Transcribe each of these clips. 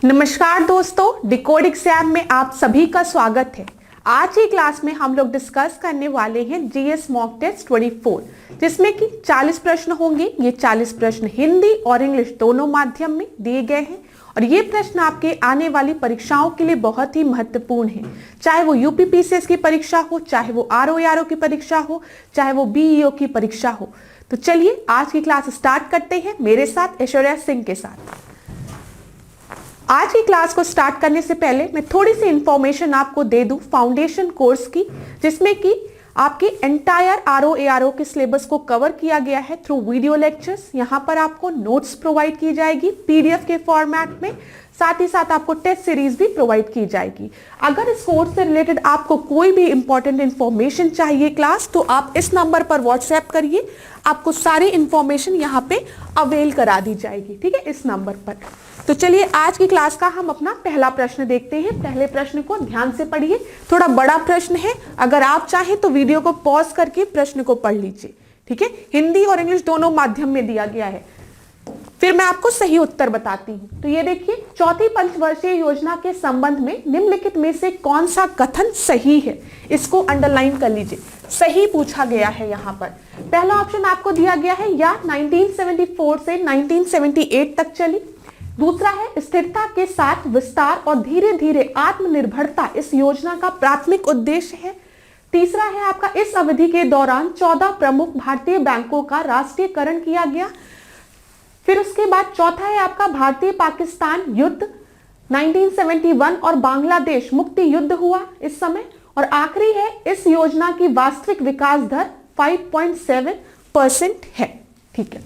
नमस्कार दोस्तों, decode exam में आप सभी का स्वागत है। आज की क्लास में हम लोग डिस्कस करने वाले हैं जीएस मॉक टेस्ट 24, जिसमें कि 40 प्रश्न होंगे। ये 40 प्रश्न हिंदी और इंग्लिश दोनों माध्यम में दिए गए हैं और ये प्रश्न आपके आने वाली परीक्षाओं के लिए बहुत ही महत्वपूर्ण है। चाहे वो यूपीपीसीएस की परीक्षा हो, चाहे वो आरओ की परीक्षा हो, चाहे वो बीईओ की परीक्षा हो। तो चलिए आज की क्लास स्टार्ट करते हैं मेरे साथ ऐश्वर्या सिंह के साथ। आज की क्लास को स्टार्ट करने से पहले मैं थोड़ी सी इंफॉर्मेशन आपको दे दूं फाउंडेशन कोर्स की, जिसमें कि आपके एंटायर आरओ के सिलेबस को कवर किया गया है थ्रू वीडियो लेक्चर्स। यहाँ पर आपको नोट्स प्रोवाइड की जाएगी पीडीएफ के फॉर्मेट में, साथ ही साथ आपको टेस्ट सीरीज भी प्रोवाइड की जाएगी। अगर इस कोर्स से रिलेटेड आपको कोई भी इंपॉर्टेंट इंफॉर्मेशन चाहिए क्लास, तो आप इस नंबर पर व्हाट्सएप करिए, आपको सारी इंफॉर्मेशन यहाँ पे अवेल करा दी जाएगी। ठीक है, इस नंबर पर। तो चलिए आज की क्लास का हम अपना पहला प्रश्न देखते हैं। पहले प्रश्न को ध्यान से पढ़िए, थोड़ा बड़ा प्रश्न है। अगर आप चाहें तो वीडियो को पॉज करके प्रश्न को पढ़ लीजिए। ठीक है, हिंदी और इंग्लिश दोनों माध्यम में दिया गया है। फिर मैं आपको सही उत्तर बताती हूँ। तो ये देखिए, चौथी पंचवर्षीय योजना के संबंध में निम्नलिखित में से कौन सा कथन सही है, इसको अंडरलाइन कर लीजिए। सही पूछा गया है यहाँ पर। पहला ऑप्शन आपको दिया गया है या 1974 से 1978 तक चली। दूसरा है स्थिरता के साथ विस्तार और धीरे धीरे आत्मनिर्भरता इस योजना का प्राथमिक उद्देश्य है। तीसरा है आपका इस अवधि के दौरान 14 प्रमुख भारतीय बैंकों का राष्ट्रीयकरण किया गया। फिर उसके बाद चौथा है आपका भारतीय पाकिस्तान युद्ध 1971 और बांग्लादेश मुक्ति युद्ध हुआ इस समय। और आखिरी है इस योजना की वास्तविक विकास दर 5.7% है। ठीक है,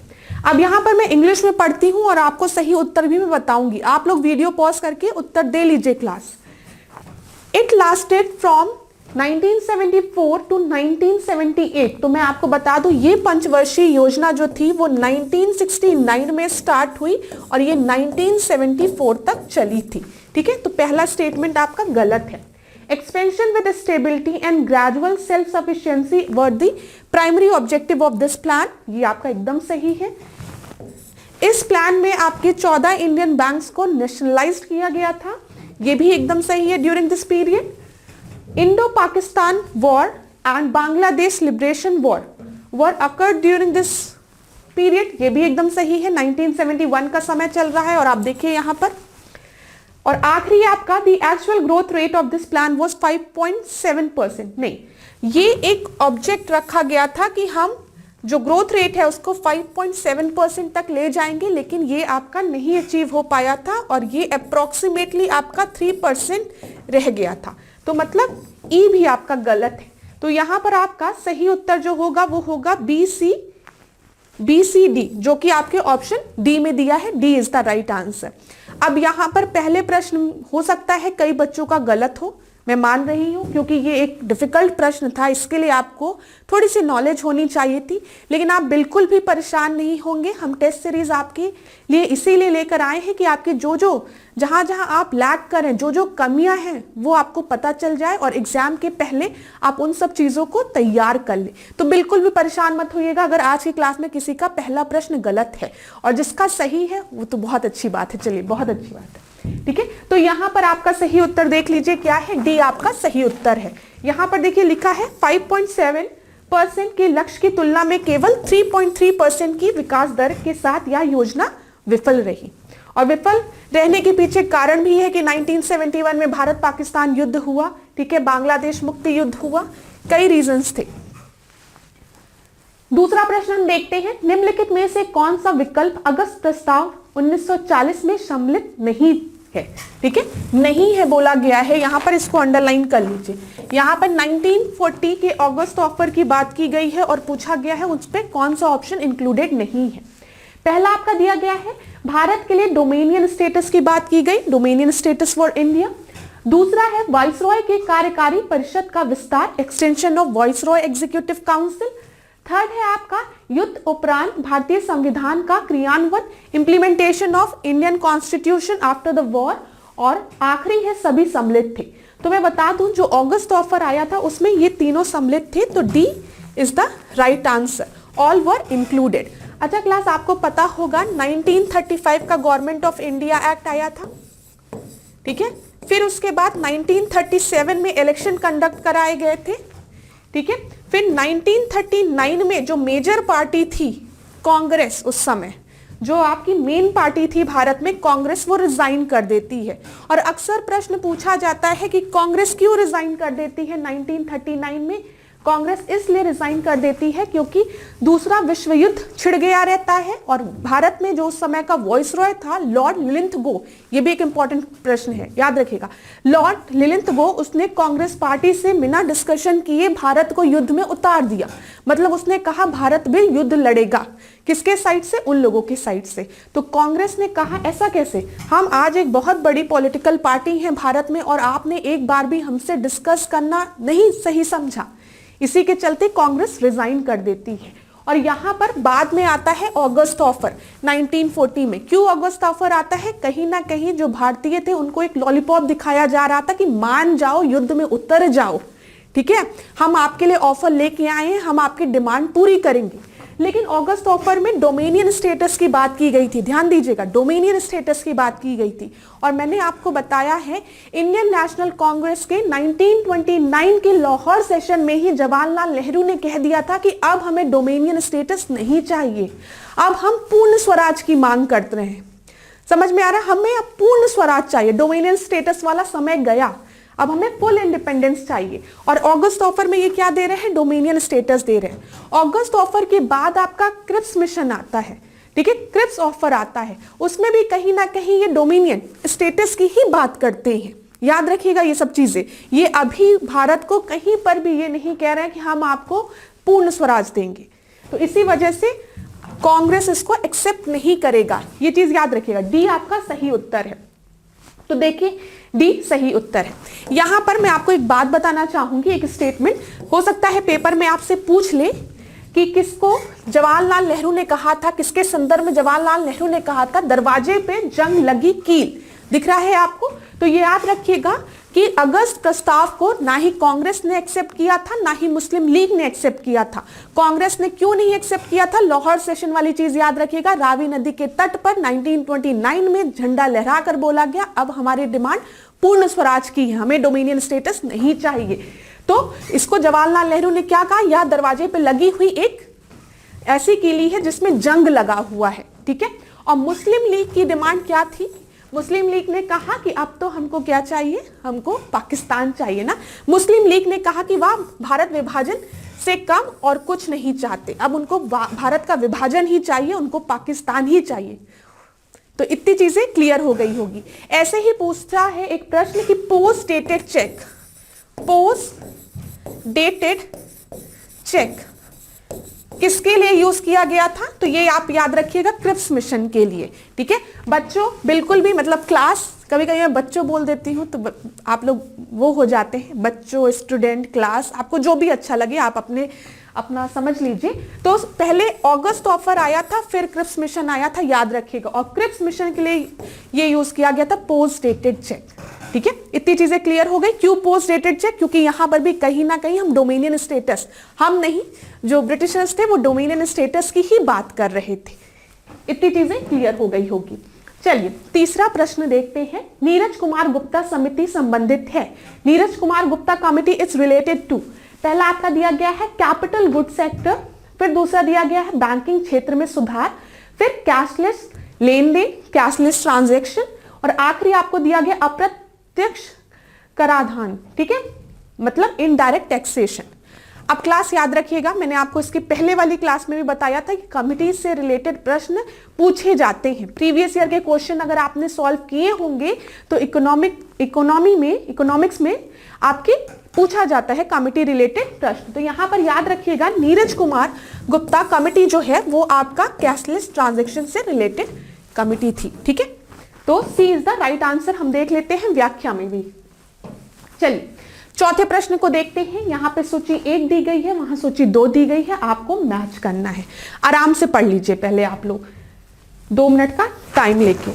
अब यहां पर मैं इंग्लिश में पढ़ती हूं और आपको सही उत्तर भी मैं बताऊंगी। आप लोग वीडियो पॉज करके उत्तर दे लीजिए class. It lasted from 1974 to 1978। तो मैं आपको बता दूं, ये पंचवर्षीय योजना जो थी वो 1969 में स्टार्ट हुई और ये 1974 तक चली थी। ठीक है, तो पहला स्टेटमेंट आपका गलत है। Expansion with stability and gradual self-sufficiency were the primary objective of this plan। ये आपका एकदम सही है। इस प्लान में आपके 14 इंडियन बैंक्स को नेशनलाइज्ड किया गया था, ये भी एकदम सही है। During this period Indo Pakistan war and Bangladesh liberation war were occurred during this period, ये भी एकदम सही है। 1971 का समय चल रहा है और आप देखिए यहाँ पर। और आखिरी आपका the actual growth rate of this plan was 5.7%। नहीं, ये एक ऑब्जेक्ट रखा गया था कि हम जो ग्रोथ रेट है उसको 5.7% तक ले जाएंगे, लेकिन ये आपका नहीं अचीव हो पाया था और ये अप्रोक्सीमेटली आपका 3% रह गया था। तो मतलब ई भी आपका गलत है। तो यहां पर आपका सही उत्तर जो होगा वो होगा BCD, जो कि आपके ऑप्शन डी में दिया है। D is the right answer. अब यहां पर पहले प्रश्न हो सकता है कई बच्चों का गलत हो, मैं मान रही हूं, क्योंकि ये एक डिफिकल्ट प्रश्न था, इसके लिए आपको थोड़ी सी नॉलेज होनी चाहिए थी। लेकिन आप बिल्कुल भी परेशान नहीं होंगे, हम टेस्ट सीरीज आपके लिए इसीलिए लेकर आए हैं कि आपके जहां जहां आप लैग करें, जो कमियां हैं वो आपको पता चल जाए और एग्जाम के पहले आप उन सब चीजों को तैयार कर ले। तो बिल्कुल भी परेशान मत होइएगा अगर आज की क्लास में किसी का पहला प्रश्न गलत है, और जिसका सही है वो तो बहुत अच्छी बात है। चलिए, बहुत अच्छी बात है। ठीक है, तो यहां पर आपका सही उत्तर देख लीजिए क्या है। डी आपका सही उत्तर है। यहां पर देखिए लिखा है 5.7% के लक्ष्य की तुलना में केवल 3.3% की विकास दर के साथ यह योजना विफल रही। और विफल रहने के पीछे कारण भी है कि 1971 में भारत पाकिस्तान युद्ध हुआ। ठीक है, बांग्लादेश मुक्ति युद्ध हुआ, कई रीजंस थे। दूसरा प्रश्न हम देखते हैं, निम्नलिखित में से कौन सा विकल्प अगस्त प्रस्ताव 1940 में सम्मिलित नहीं है। ठीक है, नहीं है बोला गया है, यहां पर इसको अंडरलाइन कर लीजिए। यहां पर 1940 के अगस्त ऑफर की बात की गई है और पूछा गया है उस पर कौन सा ऑप्शन इंक्लूडेड नहीं है। पहला आपका दिया गया है भारत के लिए डोमेनियन स्टेटस की बात की गई, डोमेनियन स्टेटस फॉर इंडिया। दूसरा है वाइसरॉय के कार्यकारी परिषद का विस्तार, extension of viceroy executive council. Third है आपका युद्ध उपरांत भारतीय संविधान का क्रियान्वयन, implementation of Indian constitution after the war. और आखिरी है सभी सम्मिलित थे। तो मैं बता दूं, जो अगस्त ऑफर आया था उसमें ये तीनों सम्मिलित थे, तो D is the right answer, all were included. अच्छा क्लास, आपको पता होगा 1935 का गवर्नमेंट ऑफ इंडिया एक्ट आया था। ठीक है। फिर उसके बाद 1937 में इलेक्शन कंडक्ट कराए गए थे, ठीक है। फिर 1939 में जो मेजर पार्टी थी कांग्रेस, उस समय जो आपकी मेन पार्टी थी भारत में कांग्रेस, वो रिजाइन कर देती है। और अक्सर प्रश्न पूछा जाता है कि कांग्रेस क्यों रिजाइन कर देती है 1939 में। कांग्रेस इसलिए रिजाइन कर देती है क्योंकि दूसरा विश्व युद्ध छिड़ गया रहता है और भारत में जो उस समय का वॉइसरॉय था लॉर्ड लिलिंथगो, ये भी एक इंपॉर्टेंट प्रश्न है, याद रखिएगा। लॉर्ड लिलिंथगो, उसने कांग्रेस पार्टी से बिना डिस्कशन किए भारत को युद्ध में उतार दिया। मतलब उसने कहा भारत भी युद्ध लड़ेगा, किसके साइड से? उन लोगों के साइड से। तो कांग्रेस ने कहा ऐसा कैसे, हम आज एक बहुत बड़ी पॉलिटिकल पार्टी हैं भारत में और आपने एक बार भी हमसे डिस्कस करना नहीं सही समझा। इसी के चलते कांग्रेस रिजाइन कर देती है। और यहां पर बाद में आता है ऑगस्ट ऑफर 1940 में। क्यों ऑगस्ट ऑफर आता है? कहीं ना कहीं जो भारतीय थे उनको एक लॉलीपॉप दिखाया जा रहा था कि मान जाओ, युद्ध में उतर जाओ, ठीक है, हम आपके लिए ऑफर लेके आए हैं, हम आपकी डिमांड पूरी करेंगे। लेकिन अगस्त ऑफर में डोमिनियन स्टेटस की बात की गई थी, ध्यान दीजिएगा, डोमिनियन स्टेटस की बात की गई थी। और मैंने आपको बताया है इंडियन नेशनल कांग्रेस के 1929 के लाहौर सेशन में ही जवाहरलाल नेहरू ने कह दिया था कि अब हमें डोमिनियन स्टेटस नहीं चाहिए, अब हम पूर्ण स्वराज की मांग करते रहे हैं। समझ में आ रहा है? हमें अब पूर्ण स्वराज चाहिए, डोमिनियन स्टेटस वाला समय गया, अब हमें फुल इंडिपेंडेंस चाहिए। और अगस्त ऑफर में ये क्या दे रहे हैं? डोमिनियन स्टेटस दे रहे हैं। अगस्त ऑफर के बाद आपका क्रिप्स मिशन आता है, ठीक है, क्रिप्स ऑफर आता है, उसमें भी कहीं ना कहीं ये डोमिनियन स्टेटस की ही बात करते हैं। याद रखिएगा ये सब चीजें, ये अभी भारत को कहीं पर भी ये नहीं कह रहे हैं कि हम आपको पूर्ण स्वराज देंगे। तो इसी वजह से कांग्रेस इसको एक्सेप्ट नहीं करेगा, ये चीज याद रखिएगा। डी आपका सही उत्तर है। तो देखिए डी सही उत्तर है। यहां पर मैं आपको एक बात बताना चाहूंगी, एक स्टेटमेंट, हो सकता है पेपर में आपसे पूछ ले कि किसको जवाहरलाल नेहरू ने कहा था, किसके संदर्भ में जवाहरलाल नेहरू ने कहा था दरवाजे पे जंग लगी कील, दिख रहा है आपको? तो ये याद रखिएगा कि अगस्त प्रस्ताव को ना ही कांग्रेस ने एक्सेप्ट किया था, ना ही मुस्लिम लीग ने एक्सेप्ट किया था। कांग्रेस ने क्यों नहीं एक्सेप्ट किया था? लाहौर सेशन वाली चीज याद रखिएगा, रावी नदी के तट पर 1929 में झंडा लहराकर बोला गया अब हमारी डिमांड पूर्ण स्वराज की है, हमें डोमिनियन स्टेटस नहीं चाहिए। तो इसको जवाहरलाल नेहरू ने क्या कहा? या दरवाजे पे लगी हुई एक ऐसी कीली है जिसमें जंग लगा हुआ है, ठीक है। और मुस्लिम लीग की डिमांड क्या थी? मुस्लिम लीग ने कहा कि अब तो हमको क्या चाहिए, हमको पाकिस्तान चाहिए ना। मुस्लिम लीग ने कहा कि वाह, भारत विभाजन से कम और कुछ नहीं चाहते, अब उनको भारत का विभाजन ही चाहिए, उनको पाकिस्तान ही चाहिए। तो इतनी चीजें क्लियर हो गई होगी। ऐसे ही पूछता है एक प्रश्न कि post dated cheque, post dated cheque किसके लिए यूज किया गया था? तो ये आप याद रखिएगा, क्रिप्स मिशन के लिए, ठीक है। बच्चों बिल्कुल भी, मतलब क्लास, कभी कभी मैं बच्चों बोल देती हूँ तो आप लोग वो हो जाते हैं, बच्चों, स्टूडेंट, क्लास, आपको जो भी अच्छा लगे आप अपना समझ लीजिए। तो पहले अगस्त ऑफर आया था, फिर क्रिप्स मिशन आया था, याद रखिएगा। और क्रिप्स मिशन के लिए ये यूज किया गया था पोस्ट डेटेड चेक, ठीक है। इतनी चीजें क्लियर हो गई। क्यों पोस्ट डेटेड चेक? क्योंकि यहां पर भी कहीं ना कहीं हम डोमिनियन स्टेटस, हम नहीं, जो ब्रिटिशर्स थे वो डोमिनियन स्टेटस की ही बात कर रहे थे। इतनी चीजें क्लियर हो गई होगी। चलिए तीसरा प्रश्न देखते हैं। नीरज कुमार गुप्ता समिति संबंधित है, Neeraj Kumar Gupta committee is related to, पहला आपका दिया गया है कैपिटल गुड सेक्टर, फिर दूसरा दिया गया है बैंकिंग क्षेत्र में सुधार, फिर कैशलेस लेन देन, कैशलेस ट्रांजैक्शन, और आखिरी आपको दिया गया अप्रत्यक्ष कराधान, ठीक है, मतलब इनडायरेक्ट टैक्सेशन। अब क्लास याद रखिएगा, मैंने आपको इसकी पहले वाली क्लास में भी बताया था कि कमिटी से रिलेटेड प्रश्न पूछे जाते हैं। प्रीवियस ईयर के क्वेश्चन अगर आपने सॉल्व किए होंगे तो इकोनॉमिक्स में आपके पूछा जाता है कमिटी रिलेटेड प्रश्न। तो यहां पर याद रखिएगा नीरज कुमार गुप्ता कमिटी जो है वो आपका कैशलेस ट्रांजैक्शन से रिलेटेड कमिटी थी, ठीक है। तो सी इज द राइट आंसर। हम देख लेते हैं व्याख्या में भी। चलिए चौथे प्रश्न को देखते हैं। यहां पे सूची 1 दी गई है, वहां सूची 2 दी गई है, आपको मैच करना है। आराम से पढ़ लीजिए पहले आप लोग, 2 मिनट का टाइम लेके।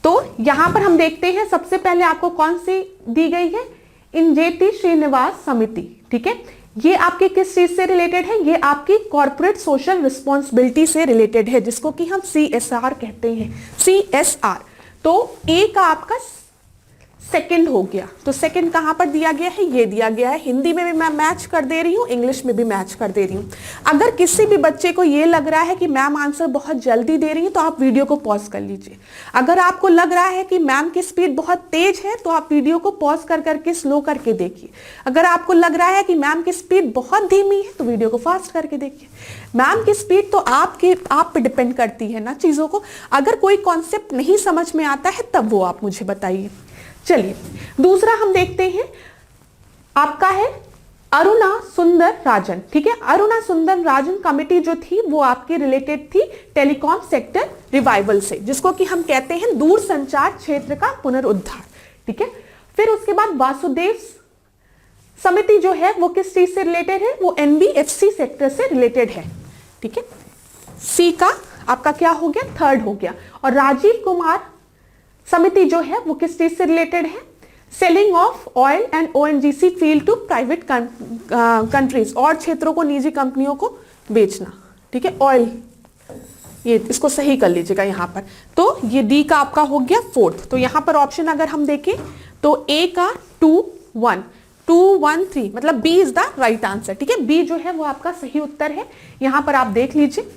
तो यहां पर हम देखते हैं सबसे पहले आपको कौन सी दी गई है, इंजेति श्रीनिवास समिति, ठीक है। ये आपके किस चीज से रिलेटेड है? ये आपकी कॉर्पोरेट सोशल रिस्पॉन्सिबिलिटी से रिलेटेड है, जिसको कि हम CSR कहते हैं, CSR। तो ए का आपका सेकंड हो गया, तो सेकंड कहां पर दिया गया है, ये दिया गया है। हिंदी में भी मैं मैच कर दे रही हूँ, इंग्लिश में भी मैच कर दे रही हूँ। अगर किसी भी बच्चे को ये लग रहा है कि मैम आंसर बहुत जल्दी दे रही है तो आप वीडियो को पॉज कर लीजिए। अगर आपको लग रहा है कि मैम की स्पीड बहुत तेज है तो आप वीडियो को पॉज कर करके स्लो करके देखिए। अगर आपको लग रहा है कि मैम की स्पीड बहुत धीमी है तो वीडियो को फास्ट करके देखिए। मैम की स्पीड तो आप पे डिपेंड करती है ना चीजों को। अगर कोई कॉन्सेप्ट नहीं समझ में आता है तब वो आप मुझे बताइए। चलिए दूसरा हम देखते हैं, आपका है अरुणा सुंदर राजन। ठीक है, अरुणा सुंदर राजन कमेटी जो थी वो आपकी रिलेटेड थी टेलीकॉम सेक्टर रिवाइवल से, जिसको कि हम कहते हैं दूर संचार क्षेत्र का पुनरुद्धार। ठीक है, फिर उसके बाद वासुदेव समिति जो है वो किस चीज से रिलेटेड है, वो एनबीएफसी सेक्टर से रिलेटेड है। ठीक है, सी का आपका क्या हो गया, थर्ड हो गया। और राजीव कुमार समिति जो है वो किस चीज से रिलेटेड है, selling of oil and ONGC field to private countries, और क्षेत्रों को निजी कंपनियों को बेचना। ठीक है, ऑयल, ये इसको सही कर लीजिएगा यहां पर। तो ये डी का आपका हो गया फोर्थ। तो यहां पर ऑप्शन अगर हम देखें तो ए का 2-1-3 मतलब B is the right answer. ठीक है, बी जो है वो आपका सही उत्तर है। यहां पर आप देख लीजिए,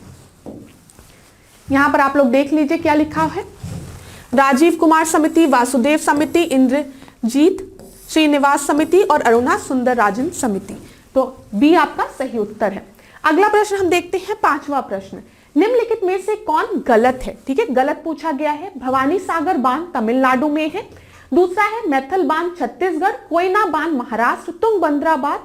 यहां पर आप लोग देख लीजिए क्या लिखा है, राजीव कुमार समिति, वासुदेव समिति, इंद्रजीत श्रीनिवास समिति और अरुणा सुंदर राजन समिति। तो बी आपका सही उत्तर है। अगला प्रश्न हम देखते हैं, पांचवा प्रश्न, निम्नलिखित में से कौन गलत है। ठीक है, गलत पूछा गया है। भवानी सागर बांध तमिलनाडु में है, दूसरा है मैथल बांध छत्तीसगढ़, कोयना बांध महाराष्ट्र, तुंगभद्रा बांध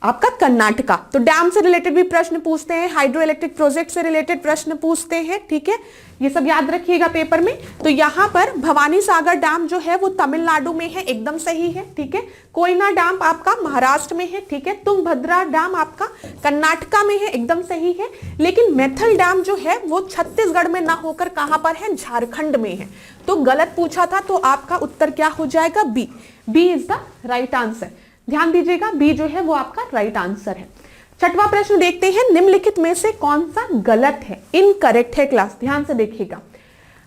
आपका कर्नाटका। तो डैम से रिलेटेड भी प्रश्न पूछते हैं, हाइड्रो इलेक्ट्रिक प्रोजेक्ट से रिलेटेड प्रश्न पूछते हैं। ठीक है, ये सब याद रखिएगा पेपर में। तो यहां पर भवानी सागर डैम जो है वो तमिलनाडु में है, एकदम सही है। ठीक है, कोयना डैम आपका महाराष्ट्र में है। ठीक है, तुंगभद्रा डैम आपका कर्नाटका में है, एकदम सही है। लेकिन मैथल डैम जो है वो छत्तीसगढ़ में ना होकर कहां पर है, झारखंड में है। तो गलत पूछा था, तो आपका उत्तर क्या हो जाएगा, B. B is the right answer. ध्यान दीजिएगा, बी जो है वो आपका राइट आंसर है। छठवां प्रश्न देखते हैं, निम्नलिखित में से कौन सा गलत है, इनकरेक्ट है क्लास, ध्यान से देखिएगा।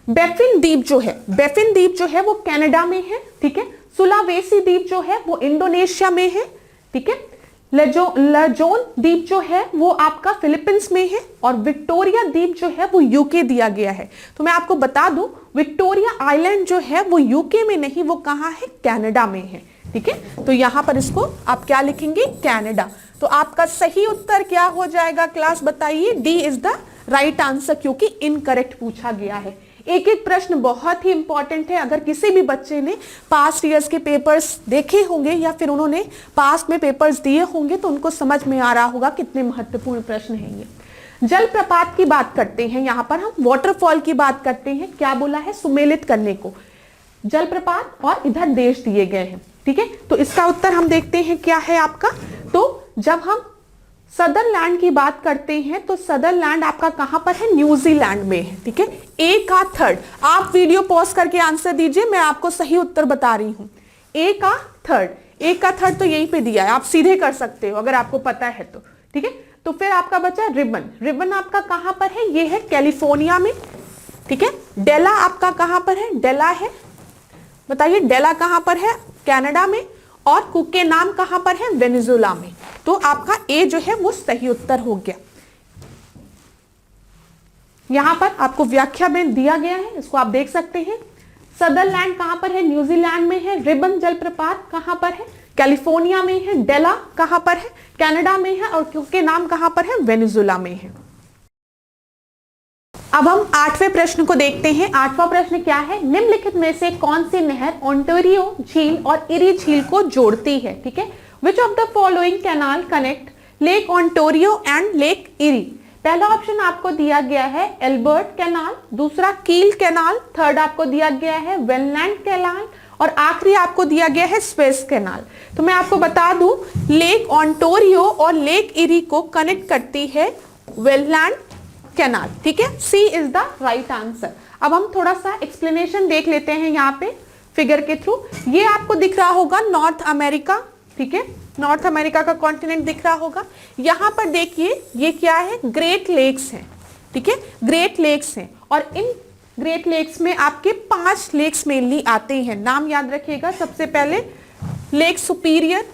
बेफिन द्वीप जो है, बेफिन द्वीप जो है वो कनाडा में है। ठीक है, सुलावेसी द्वीप जो है वो इंडोनेशिया में है। ठीक है, लजोन द्वीप जो है वो आपका फिलीपींस में है, और विक्टोरिया द्वीप जो है वो यूके दिया गया है। तो मैं आपको बता दूं, विक्टोरिया आइलैंड जो है वो यूके में नहीं, वो कहां है, कनाडा में है। ठीक है, तो यहां पर इसको आप क्या लिखेंगे, कनाडा। तो आपका सही उत्तर क्या हो जाएगा क्लास, बताइए। D is the right answer, क्योंकि इनकरेक्ट पूछा गया है। एक एक प्रश्न बहुत ही इंपॉर्टेंट है। अगर किसी भी बच्चे ने पास्ट ईयर्स के पेपर्स देखे होंगे या फिर उन्होंने पास्ट में पेपर्स दिए होंगे तो उनको समझ में आ रहा होगा कितने महत्वपूर्ण प्रश्न हैं ये। जलप्रपात की बात करते हैं, यहां पर हम वाटरफॉल की बात करते हैं। क्या बोला है, सुमेलित करने को, जलप्रपात, और इधर देश दिए गए हैं। ठीक है, तो इसका उत्तर हम देखते हैं क्या है आपका। तो जब हम सदरलैंड की बात करते हैं तो सदरलैंड आपका कहां पर है, न्यूजीलैंड में है। ठीक है, ए का थर्ड। आप वीडियो पॉज करके आंसर दीजिए, मैं आपको सही उत्तर बता रही हूं। ए का थर्ड, ए का थर्ड तो यहीं पे दिया है, आप सीधे कर सकते हो अगर आपको पता है तो। ठीक है, तो फिर आपका बचा रिबन। रिबन आपका कहां पर है, ये है कैलिफोर्निया में। ठीक है, डेला आपका कहां पर है, डेला है, बताइए डेला कहां पर है, कनाडा में। और कुके नाम कहां पर है, वेनेजुएला में। तो आपका ए जो है वो सही उत्तर हो गया। यहां पर आपको व्याख्या में दिया गया है, इसको आप देख सकते हैं। सदरलैंड कहां पर है, न्यूजीलैंड में है। रिबन जलप्रपात कहां पर है, कैलिफोर्निया में है। डेला कहां पर है, कनाडा में है। और कुके नाम कहां पर है, वेनेजुएला में है। अब हम आठवें प्रश्न को देखते हैं। आठवां प्रश्न क्या है, निम्नलिखित में से कौन सी नहर ओंटारियो झील और इरी झील को जोड़ती है। ठीक है, which of the following canal connect lake Ontario and lake eri. पहला ऑप्शन आपको दिया गया है एल्बर्ट कैनाल, दूसरा कील कैनाल, थर्ड आपको दिया गया है वेललैंड कैनाल, और आखिरी आपको दिया गया है स्वेज कैनाल। तो मैं आपको बता दूं, लेक ओंटारियो और लेक इरी को कनेक्ट करती है वेललैंड कैनाल। ठीक है, सी इज द राइट आंसर। अब हम थोड़ा सा एक्सप्लेनेशन देख लेते हैं यहाँ पे फिगर के थ्रू। ये आपको दिख रहा होगा नॉर्थ अमेरिका। ठीक है, नॉर्थ अमेरिका का कॉन्टिनेंट दिख रहा होगा। यहाँ पर देखिए ये क्या है, ग्रेट लेक्स हैं। ठीक है, ग्रेट लेक्स हैं, और इन ग्रेट लेक्स में आपके 5 लेक्स मेनली आते हैं, नाम याद रखिएगा। सबसे पहले लेक सुपीरियर,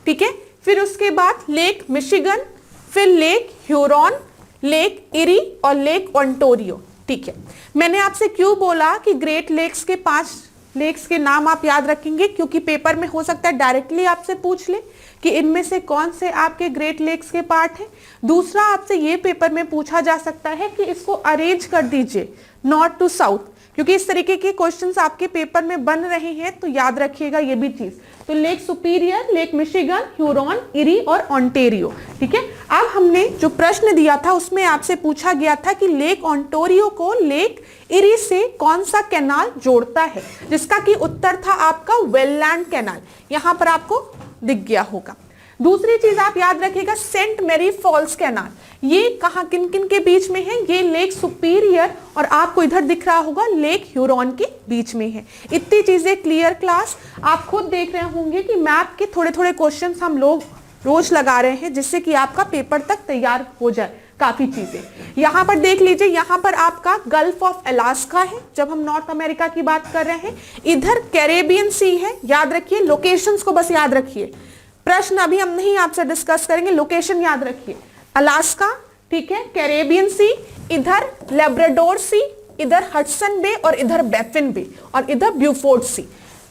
ठीक है, फिर उसके बाद लेक मिशिगन, फिर लेक ह्यूरॉन, लेक इरी और लेक ओंटारियो, ठीक है। मैंने आपसे क्यों बोला कि ग्रेट लेक्स के 5 लेक्स के नाम आप याद रखेंगे, क्योंकि पेपर में हो सकता है डायरेक्टली आपसे पूछ ले कि इनमें से कौन से आपके ग्रेट लेक्स के पार्ट हैं। दूसरा, आपसे ये पेपर में पूछा जा सकता है कि इसको अरेंज कर दीजिए नॉर्थ टू साउथ, क्योंकि इस तरीके के क्वेश्चंस आपके पेपर में बन रहे हैं, तो याद रखिएगा ये भी चीज। तो lake superior, lake Michigan, Huron, eri और ओंटारियो, ठीक है। अब हमने जो प्रश्न दिया था उसमें आपसे पूछा गया था कि लेक ओंटारियो को लेक इरी से कौन सा कैनाल जोड़ता है, जिसका कि उत्तर था आपका वेललैंड कैनाल, यहां पर आपको दिख गया होगा। दूसरी चीज आप याद रखिएगा, सेंट मैरी फॉल्स कैनाल, ये कहां किन किन के बीच में है, ये लेक सुपीरियर और आपको इधर दिख रहा होगा लेक ह्यूरॉन के बीच में है। इतनी चीजें क्लियर क्लास। आप खुद देख रहे होंगे कि मैप के थोड़े थोड़े क्वेश्चंस हम लोग रोज लगा रहे हैं, जिससे कि आपका पेपर तक तैयार हो जाए काफी चीजें। यहां पर देख लीजिए, यहां पर आपका गल्फ ऑफ अलास्का है, जब हम नॉर्थ अमेरिका की बात कर रहे हैं। इधर कैरेबियन सी है, याद रखिए, लोकेशंस को बस याद रखिए, प्रश्न अभी हम नहीं आपसे डिस्कस करेंगे, लोकेशन याद रखिए। अलास्का, ठीक है, कैरेबियन सी, इधर लेब्राडोर सी, इधर हडसन बे और इधर बैफिन बे और इधर ब्यूफोर्ड सी।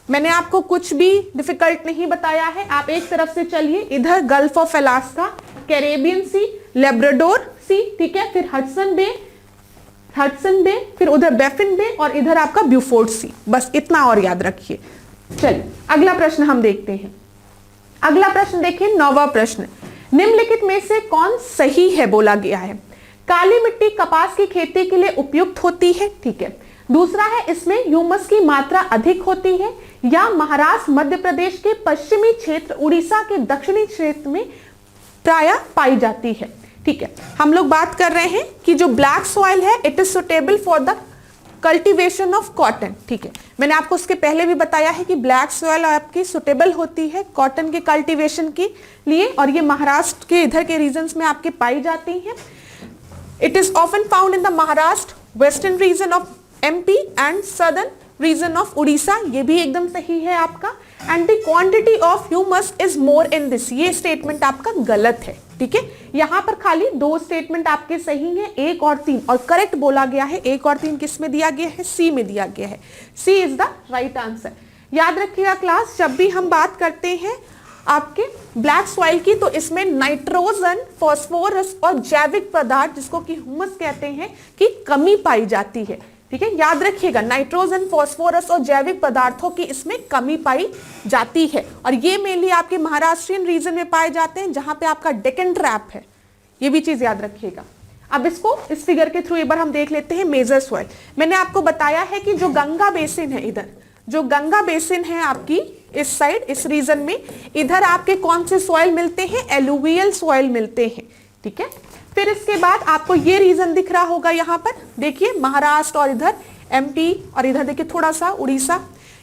मैंने आपको कुछ भी डिफिकल्ट नहीं बताया है, आप एक तरफ से चलिए, इधर Gulf of Alaska, Caribbean Sea, Labrador Sea, ठीक है, फिर हडसन बे, फिर उधर बैफिन बे और इधर आपका ब्यूफोर्ड सी, बस इतना और याद रखिए। चलिए अगला प्रश्न हम देखते हैं। अगला प्रश्न देखिए, 9वां प्रश्न, निम्नलिखित में से कौन सही है बोला गया है। काली मिट्टी कपास की खेती के लिए उपयुक्त होती है, ठीक है। दूसरा है, इसमें ह्यूमस की मात्रा अधिक होती है, या महाराष्ट्र, मध्य प्रदेश के पश्चिमी क्षेत्र, उड़ीसा के दक्षिणी क्षेत्र में प्रायः पाई जाती है, ठीक है। हम लोग बात कर रहे हैं कि जो ब्लैक सॉइल है, it is suitable for the cultivation of cotton, ठीक है। मैंने आपको उसके पहले भी बताया है कि ब्लैक सॉइल आपकी सुटेबल होती है कॉटन के कल्टीवेशन के लिए, और ये महाराष्ट्र के इधर के रीजन्स में आपके पाई जाती हैं। It is often found in the Maharashtra, western region of MP and southern reason of Orissa, ये भी एकदम सही है आपका। And the quantity of humus is more in this, ये स्टेटमेंट आपका गलत है, ठीक है। यहां पर खाली 2 स्टेटमेंट आपके सही हैं, 1 और 3, और करेक्ट बोला गया है 1 और 3 किस में दिया गया है, सी में दिया गया है। सी इज द राइट आंसर। याद रखिएगा क्लास, जब भी हम बात करते हैं आपके ब्लैक सॉइल की, तो इसमें नाइट्रोजन, फास्फोरस और जैविक पदार्थ, जिसको कि ह्यूमस कहते हैं, की कमी पाई जाती है, ठीक है। याद रखिएगा, नाइट्रोजन, फास्फोरस और जैविक पदार्थों की इसमें कमी पाई जाती है, और ये मेनली आपके महाराष्ट्रियन रीजन में पाए जाते हैं, जहां पे आपका डेक्कन ट्रैप है, ये भी चीज याद रखिएगा। अब इसको इस फिगर के थ्रू एक बार हम देख लेते हैं। मेजर सॉइल, मैंने आपको बताया है कि जो गंगा बेसिन है, इधर जो गंगा बेसिन है आपकी इस साइड, इस रीजन में, इधर आपके कौन से सॉइल मिलते हैं, एलुवियल सॉइल मिलते हैं, ठीक है। फिर इसके बाद आपको ये रीजन दिख रहा होगा, यहाँ पर देखिए महाराष्ट्र और इधर एमपी और इधर देखिए थोड़ा सा उड़ीसा,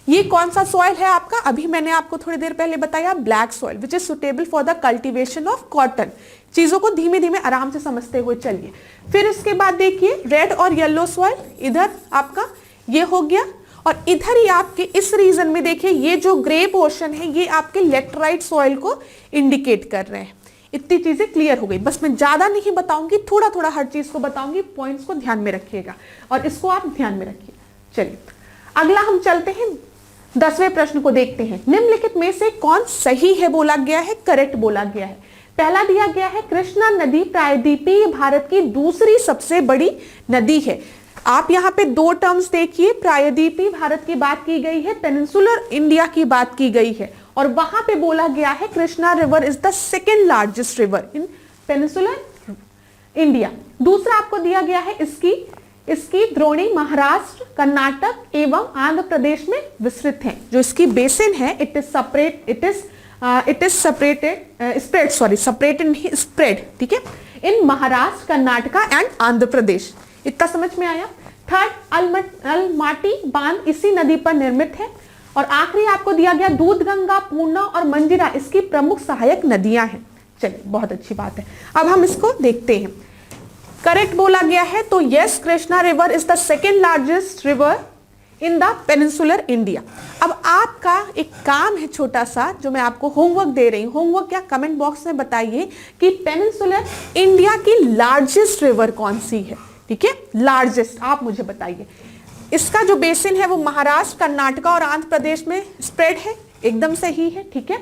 ये कौन सा सॉइल है आपका, अभी मैंने आपको थोड़ी देर पहले बताया, black soil, which is suitable for the cultivation of cotton. चीजों को धीमे धीमे आराम से समझते हुए चलिए। फिर इसके बाद देखिए रेड और येलो सॉइल, इधर आपका ये हो गया, और इधर ही आपके इस रीजन में देखिए ये जो ग्रे पोर्शन है, ये आपके लेटराइट सॉइल को इंडिकेट कर रहे हैं। इतनी चीजें क्लियर हो गई, बस मैं ज्यादा नहीं बताऊंगी, थोड़ा थोड़ा हर चीज को बताऊंगी, पॉइंट्स को ध्यान में रखिएगा और इसको आप ध्यान में रखिए। चलिए अगला हम चलते हैं, 10वें प्रश्न को देखते हैं। निम्नलिखित में से कौन सही है बोला गया है, करेक्ट बोला गया है। पहला दिया गया है, कृष्णा नदी प्रायद्वीपीय भारत की दूसरी सबसे बड़ी नदी है। आप यहाँ पे 2 टर्म्स देखिए, प्रायद्वीपीय भारत की बात की गई है, पेनिनसुलर इंडिया की बात की गई है, और वहां पे बोला गया है Krishna river is the second largest river in peninsular India. दूसरा आपको दिया गया है, इसकी द्रोणी महाराष्ट्र, कर्नाटक एवं आंध्र प्रदेश में विस्तृत है। जो इसकी बेसिन है, इट इज स्प्रेड, ठीक है, इन महाराष्ट्र, कर्नाटका एंड आंध्र प्रदेश। इतना समझ में आया। थर्ड, अलमाटी बांध इसी नदी पर निर्मित है, और आखिरी आपको दिया गया दूधगंगा, पूर्णा और मंजिरा इसकी प्रमुख सहायक नदियां हैं। चलिए बहुत अच्छी बात है। अब हम इसको देखते हैं। करेक्ट बोला गया है। तो yes, Krishna river is the second largest river in the peninsular India. अब आपका एक काम है छोटा सा, जो मैं आपको होमवर्क दे रही हूं। होमवर्क क्या, कमेंट बॉक्स में बताइए कि पेनिनसुलर इंडिया की लार्जेस्ट रिवर कौन सी है। ठीक है, लार्जेस्ट आप मुझे बताइए। इसका जो बेसिन है वो महाराष्ट्र, कर्नाटक और आंध्र प्रदेश में स्प्रेड है, एकदम सही है। ठीक है,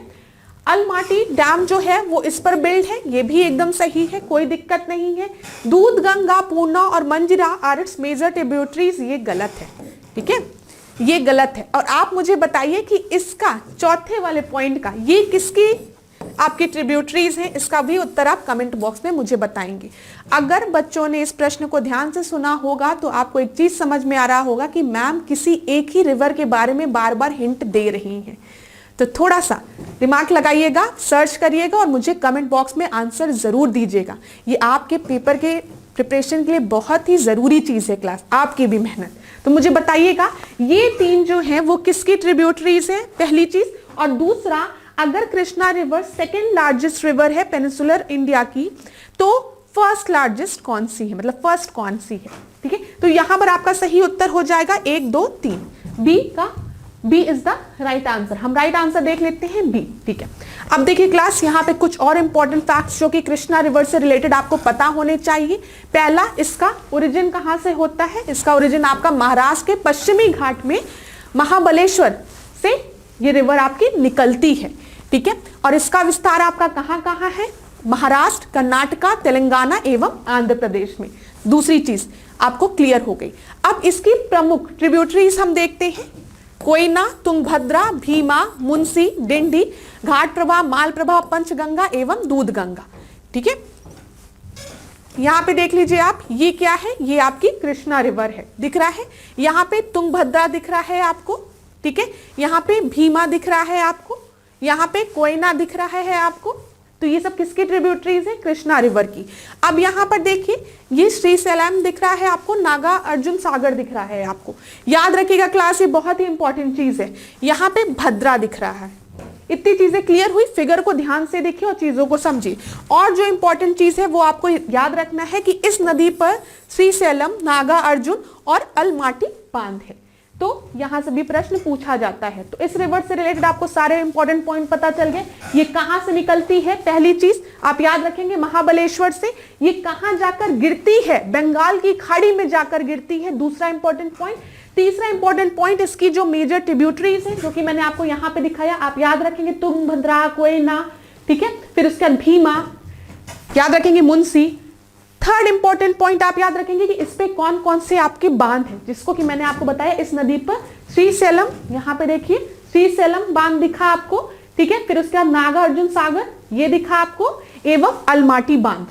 अलमाटी डैम जो है वो इस पर बिल्ड है, ये भी एकदम सही है, कोई दिक्कत नहीं है। दूध गंगा, पूर्णा और Manjira are its major tributaries, ये गलत है। ठीक है, ये गलत है। और आप मुझे बताइए कि इसका चौथे वाले पॉइंट का ये किसकी आपकी ट्रिब्यूटरीज हैं, इसका भी उत्तर आप कमेंट बॉक्स में मुझे बताएंगे। अगर बच्चों ने इस प्रश्न को ध्यान से सुना होगा तो आपको एक चीज समझ में आ रहा होगा कि मैम किसी एक ही रिवर के बारे में बार बार हिंट दे रही हैं। तो थोड़ा सा दिमाग लगाइएगा, सर्च करिएगा और मुझे कमेंट बॉक्स में आंसर जरूर दीजिएगा। ये आपके पेपर के प्रिपरेशन के लिए बहुत ही जरूरी चीज है क्लास, आपकी भी मेहनत। तो मुझे बताइएगा ये तीन जो हैं वो किसकी ट्रिब्यूटरीज हैं, पहली चीज। और दूसरा, अगर Krishna river second largest river है पेनिनसुलर इंडिया की, तो फर्स्ट लार्जेस्ट कौन सी है, मतलब फर्स्ट कौन सी है। ठीक है, तो यहां पर आपका सही उत्तर हो जाएगा 1, 2, 3, बी का, B is the right answer. हम राइट आंसर देख लेते हैं बी। ठीक है, अब देखिए क्लास, यहाँ पे कुछ और इंपॉर्टेंट फैक्ट्स जो कि कृष्णा रिवर से रिलेटेड आपको पता होने चाहिए। पहला, इसका ओरिजिन कहाँ से होता है। इसका ओरिजिन आपका महाराष्ट्र के पश्चिमी घाट में महाबलेश्वर से ये रिवर आपकी निकलती है। ठीक है, और इसका विस्तार आपका कहाँ कहाँ है, महाराष्ट्र, कर्नाटका, तेलंगाना एवं आंध्र प्रदेश में। दूसरी चीज आपको क्लियर हो गई। अब इसकी प्रमुख ट्रिब्यूटरीज हम देखते हैं। कोयना, तुंगभद्रा, भीमा, मुंशी, डिंडी, घाट प्रभा, माल प्रभा, पंचगंगा एवं दूध गंगा। ठीक है, यहां पे देख लीजिए आप, ये क्या है, ये आपकी कृष्णा रिवर है, दिख रहा है। यहाँ पे तुंगभद्रा दिख रहा है आपको। ठीक है, यहाँ पे भीमा दिख रहा है आपको, यहाँ पे कोयना दिख रहा है आपको। तो ये सब किसकी ट्रिब्यूटरीज है, कृष्णा रिवर की। अब यहाँ पर देखिए, ये श्रीशैलम दिख रहा है आपको, नागा अर्जुन सागर दिख रहा है आपको। याद रखिएगा क्लास, ये बहुत ही इंपॉर्टेंट चीज है। यहाँ पे भद्रा दिख रहा है। इतनी चीजें क्लियर हुई, फिगर को ध्यान से देखिए और चीजों को समझिए। और जो इंपॉर्टेंट चीज है वो आपको याद रखना है कि इस नदी पर श्रीशैलम, नागा अर्जुन और अलमाटी बांध है। तो यहां से भी प्रश्न पूछा जाता है। तो इस रिवर से रिलेटेड आपको सारे इंपॉर्टेंट पॉइंट पता चल गए। ये कहां से निकलती है, पहली चीज आप याद रखेंगे महाबलेश्वर से। ये कहां जाकर गिरती है, बंगाल की खाड़ी में जाकर गिरती है, दूसरा इंपॉर्टेंट पॉइंट। तीसरा इंपॉर्टेंट पॉइंट, इसकी जो मेजर ट्रिब्यूटरीज है जो कि मैंने आपको यहां पे दिखाया, आप याद रखेंगे तुंगभद्रा, कोयना। ठीक है, फिर उसके बाद भीमा, याद रखेंगे मुंशी। थर्ड इंपॉर्टेंट पॉइंट आप याद रखेंगे कि इस पे कौन कौन से आपके बांध हैं, जिसको कि मैंने आपको बताया इस नदी पर श्रीशैलम, यहाँ पे देखिए श्रीशैलम बांध दिखा आपको। ठीक है, फिर उसके बाद नागा अर्जुन सागर ये दिखा आपको, एवं अलमाटी बांध,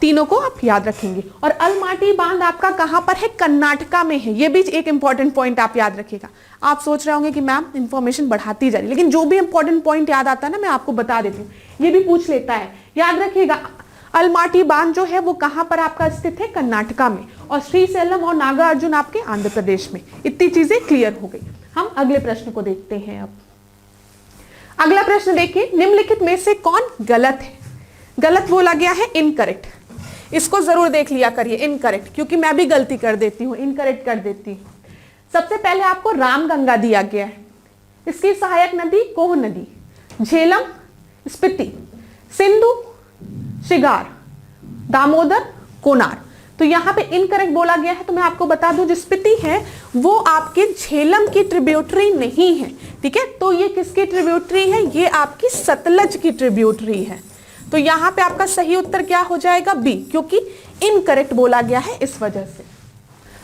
तीनों को आप याद रखेंगे। और अलमाटी बांध आपका कहां पर है, कर्नाटका में है। ये भी एक इंपॉर्टेंट पॉइंट आप याद रखिएगा। आप सोच रहे होंगे कि मैम इंफॉर्मेशन बढ़ाती जा रही, लेकिन जो भी इंपॉर्टेंट पॉइंट याद आता है ना मैं आपको बता देती हूँ। ये भी पूछ लेता है, याद रखिएगा अलमाटी बांध जो है वो कहां पर आपका स्थित है, कर्नाटका में। और श्रीशैलम और नागा अर्जुन आपके आंध्र प्रदेश में। इतनी चीजें क्लियर हो गई। हम अगले प्रश्न को देखते हैं। अब अगला प्रश्न देखिए, निम्नलिखित में से कौन गलत है। गलत बोला गया है इनकरेक्ट, इसको जरूर देख लिया करिए इनकरेक्ट, क्योंकि मैं भी गलती कर देती हूँ, इनकरेक्ट कर देती हूँ। सबसे पहले आपको रामगंगा दिया गया है, इसकी सहायक नदी कोह नदी, झेलम, स्पीति, सिंधु, शिगार, दामोदर, कोनार। तो यहां पे इनकरेक्ट बोला गया है। तो मैं आपको बता दूं, जो स्पीति है वो आपके झेलम की ट्रिब्यूटरी नहीं है। ठीक है, तो ये किसकी ट्रिब्यूटरी है, ये आपकी सतलज की ट्रिब्यूटरी है। तो यहां पे आपका सही उत्तर क्या हो जाएगा, बी, क्योंकि इनकरेक्ट बोला गया है इस वजह से।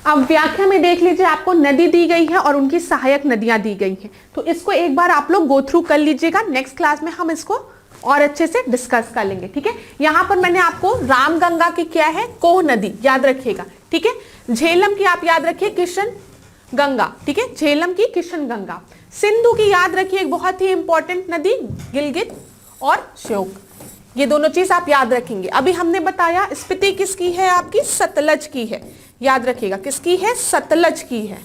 अब व्याख्या में देख लीजिए, आपको नदी दी गई है और उनकी सहायक नदियां दी गई हैं। तो इसको एक बार आप लोग गो थ्रू कर लीजिएगा, नेक्स्ट क्लास में हम इसको और अच्छे से डिस्कस कर लेंगे। ठीक है, यहां पर मैंने आपको रामगंगा की क्या है, कोह नदी याद रखिएगा। ठीक है, झेलम की आप याद रखिए किशन गंगा। ठीक है, झेलम की किशन गंगा। सिंधु की याद रखिए एक बहुत ही इंपॉर्टेंट नदी गिलगित और श्योक, ये दोनों चीज आप याद रखेंगे। अभी हमने बताया स्पीति किसकी है, आपकी सतलज की है, याद रखिएगा किसकी है, सतलज की है।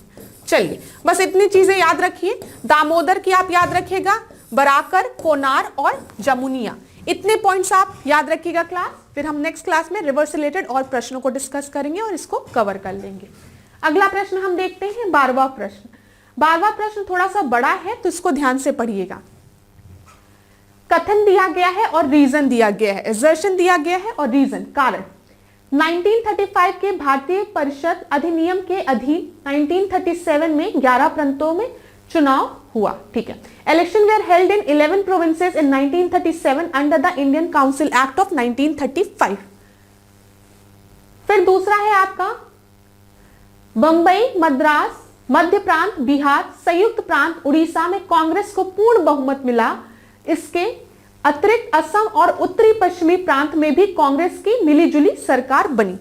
चलिए बस इतनी चीजें याद रखिए। दामोदर की आप याद रखिएगा बराकर, कोनार और जमुनिया। इतने पॉइंट्स आप याद रखिएगा क्लास, फिर हम नेक्स्ट क्लास में रिवर्स रिलेटेड और प्रश्नों को डिस्कस करेंगे और इसको कवर कर लेंगे। अगला प्रश्न हम देखते हैं 12वां प्रश्न। 12वां प्रश्न थोड़ा सा बड़ा है तो इसको ध्यान से पढ़िएगा। कथन दिया गया है और रीजन दिया गया है, एजर्शन दिया गया है और रीजन कारण। 1935 के भारतीय परिषद अधिनियम के अधीन 1937 में 11 प्रांतों में चुनाव हुआ। ठीक है, election where held in 11 provinces in 1937 under the Indian council act of 1935। फिर दूसरा है आपका बंबई, मद्रास, मध्य प्रांत, बिहार, संयुक्त प्रांत, उड़ीसा में कांग्रेस को पूर्ण बहुमत मिला। इसके अतिरिक्त असम और उत्तरी पश्चिमी प्रांत में भी कांग्रेस की मिलीजुली सरकार बनी।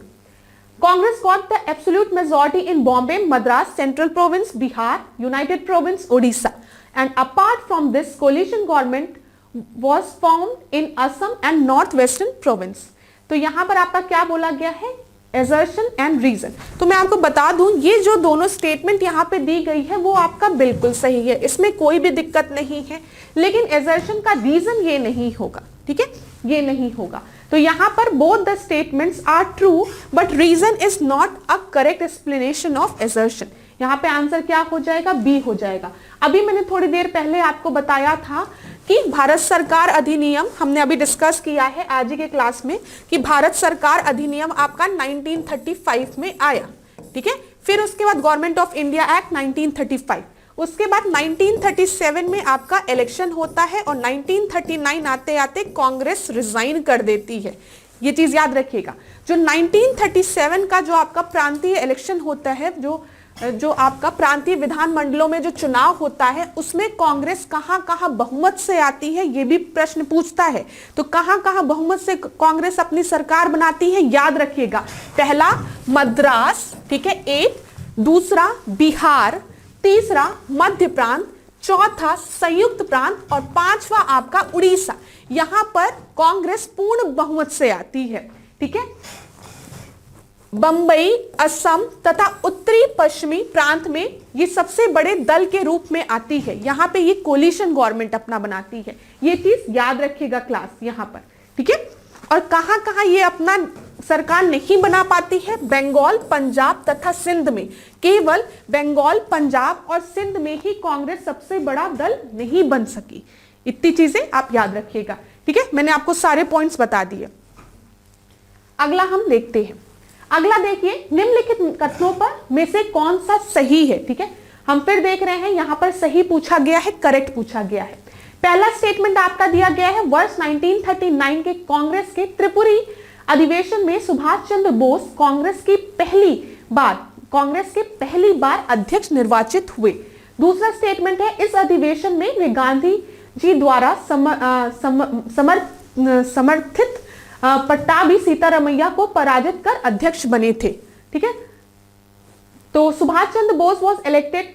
Congress got the absolute majority in Bombay, Madras, central province, Bihar, United province, Odisha, and apart from this coalition government was formed in Assam and north western province. तो यहां पर आपका क्या बोला गया है, एजर्शन एंड रीजन। तो मैं आपको बता दूं, ये जो दोनों स्टेटमेंट यहाँ पे दी गई है वो आपका बिल्कुल सही है, इसमें कोई भी दिक्कत नहीं है, लेकिन एजर्शन का रीजन ये नहीं होगा। ठीक है, ये नहीं होगा। तो यहाँ पर both the statements are true but reason is not a correct explanation of assertion. यहाँ पे आंसर क्या हो जाएगा, बी हो जाएगा। अभी मैंने थोड़ी देर पहले आपको बताया था कि भारत सरकार अधिनियम, हमने अभी डिस्कस किया है आज ही के क्लास में कि भारत सरकार अधिनियम आपका 1935 में आया। ठीक है, फिर उसके बाद गवर्नमेंट ऑफ इंडिया एक्ट 1935, उसके बाद 1937 में आपका इलेक्शन होता है और 1939 आते आते कांग्रेस रिजाइन कर देती है। ये चीज याद रखिएगा। जो 1937 का जो आपका प्रांतीय इलेक्शन होता है, जो आपका प्रांतीय विधान मंडलों में जो चुनाव होता है, उसमें कांग्रेस कहां कहां बहुमत से आती है, ये भी प्रश्न पूछता है। तो कहां कहां बहुमत से कांग्रेस अपनी सरकार बनाती है, याद रखिएगा। पहला मद्रास, ठीक है, 8, दूसरा बिहार, तीसरा मध्य प्रांत, चौथा संयुक्त प्रांत और पांचवा आपका उड़ीसा। यहां पर कांग्रेस पूर्ण बहुमत से आती है। ठीक है, बंबई, असम तथा उत्तरी पश्चिमी प्रांत में ये सबसे बड़े दल के रूप में आती है। यहां पे ये कोलिशन गवर्नमेंट अपना बनाती है। ये चीज याद रखिएगा क्लास यहां पर। ठीक है, और कहां कहां ये अपना सरकार नहीं बना पाती है, बंगाल, पंजाब तथा सिंध में। केवल बंगाल, पंजाब और सिंध में ही कांग्रेस सबसे बड़ा दल नहीं बन सकी। इतनी चीजें आप याद रखिएगा। ठीक है, मैंने आपको सारे पॉइंट्स बता दिए। अगला हम देखते हैं। अगला देखिए, निम्नलिखित कथनों पर में से कौन सा सही है। ठीक है, हम फिर देख रहे हैं यहां पर सही पूछा गया है, करेक्ट पूछा गया है। पहला स्टेटमेंट आपका दिया गया है, वर्ष 1939 के कांग्रेस के त्रिपुरी अधिवेशन में सुभाष चंद्र बोस कांग्रेस के पहली बार अध्यक्ष निर्वाचित हुए। दूसरा स्टेटमेंट है, इस अधिवेशन में वे गांधी जी द्वारा समर्थित पट्टाभी सीतारमैया को पराजित कर अध्यक्ष बने थे। ठीक है, तो Subhash Chandra Bose was elected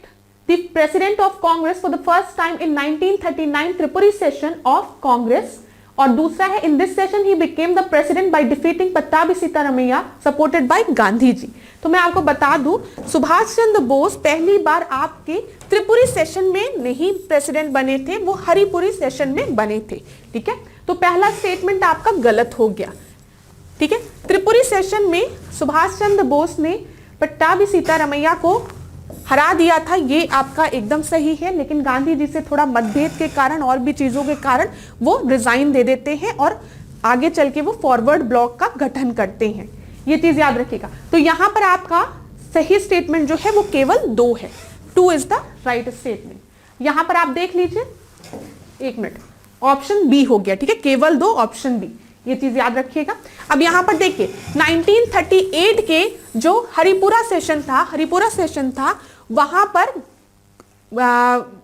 the president of Congress for the first time in 1939 Tripuri session of Congress. और दूसरा है, in this session he became the president by defeating Pattabhi Sitaramayya supported by Gandhi ji. तो मैं आपको बता दूं, सुभाष चंद्र बोस पहली बार आपके त्रिपुरी सेशन में नहीं प्रेसिडेंट बने थे, वो हरिपुरी सेशन में बने थे। ठीक है, तो पहला स्टेटमेंट आपका गलत हो गया। ठीक है, त्रिपुरी सेशन में सुभाष चंद्र बोस ने पट्टाभी सीतारमैया को हरा दिया था, ये आपका एकदम सही है। लेकिन गांधी जी से थोड़ा मतभेद के कारण और भी चीजों के कारण वो रिजाइन दे देते हैं और आगे चल के वो फॉरवर्ड ब्लॉक का गठन करते हैं। ये चीज याद रखिएगा। तो यहां पर आपका सही स्टेटमेंट जो है वो केवल 2 है। 2 इज द राइट स्टेटमेंट। यहां पर आप देख लीजिए, 1 मिनट, ऑप्शन बी हो गया। ठीक है, केवल 2, ऑप्शन बी, ये चीज याद रखिएगा। अब यहां पर देखिए 1938 के जो हरिपुरा सेशन था, वहां पर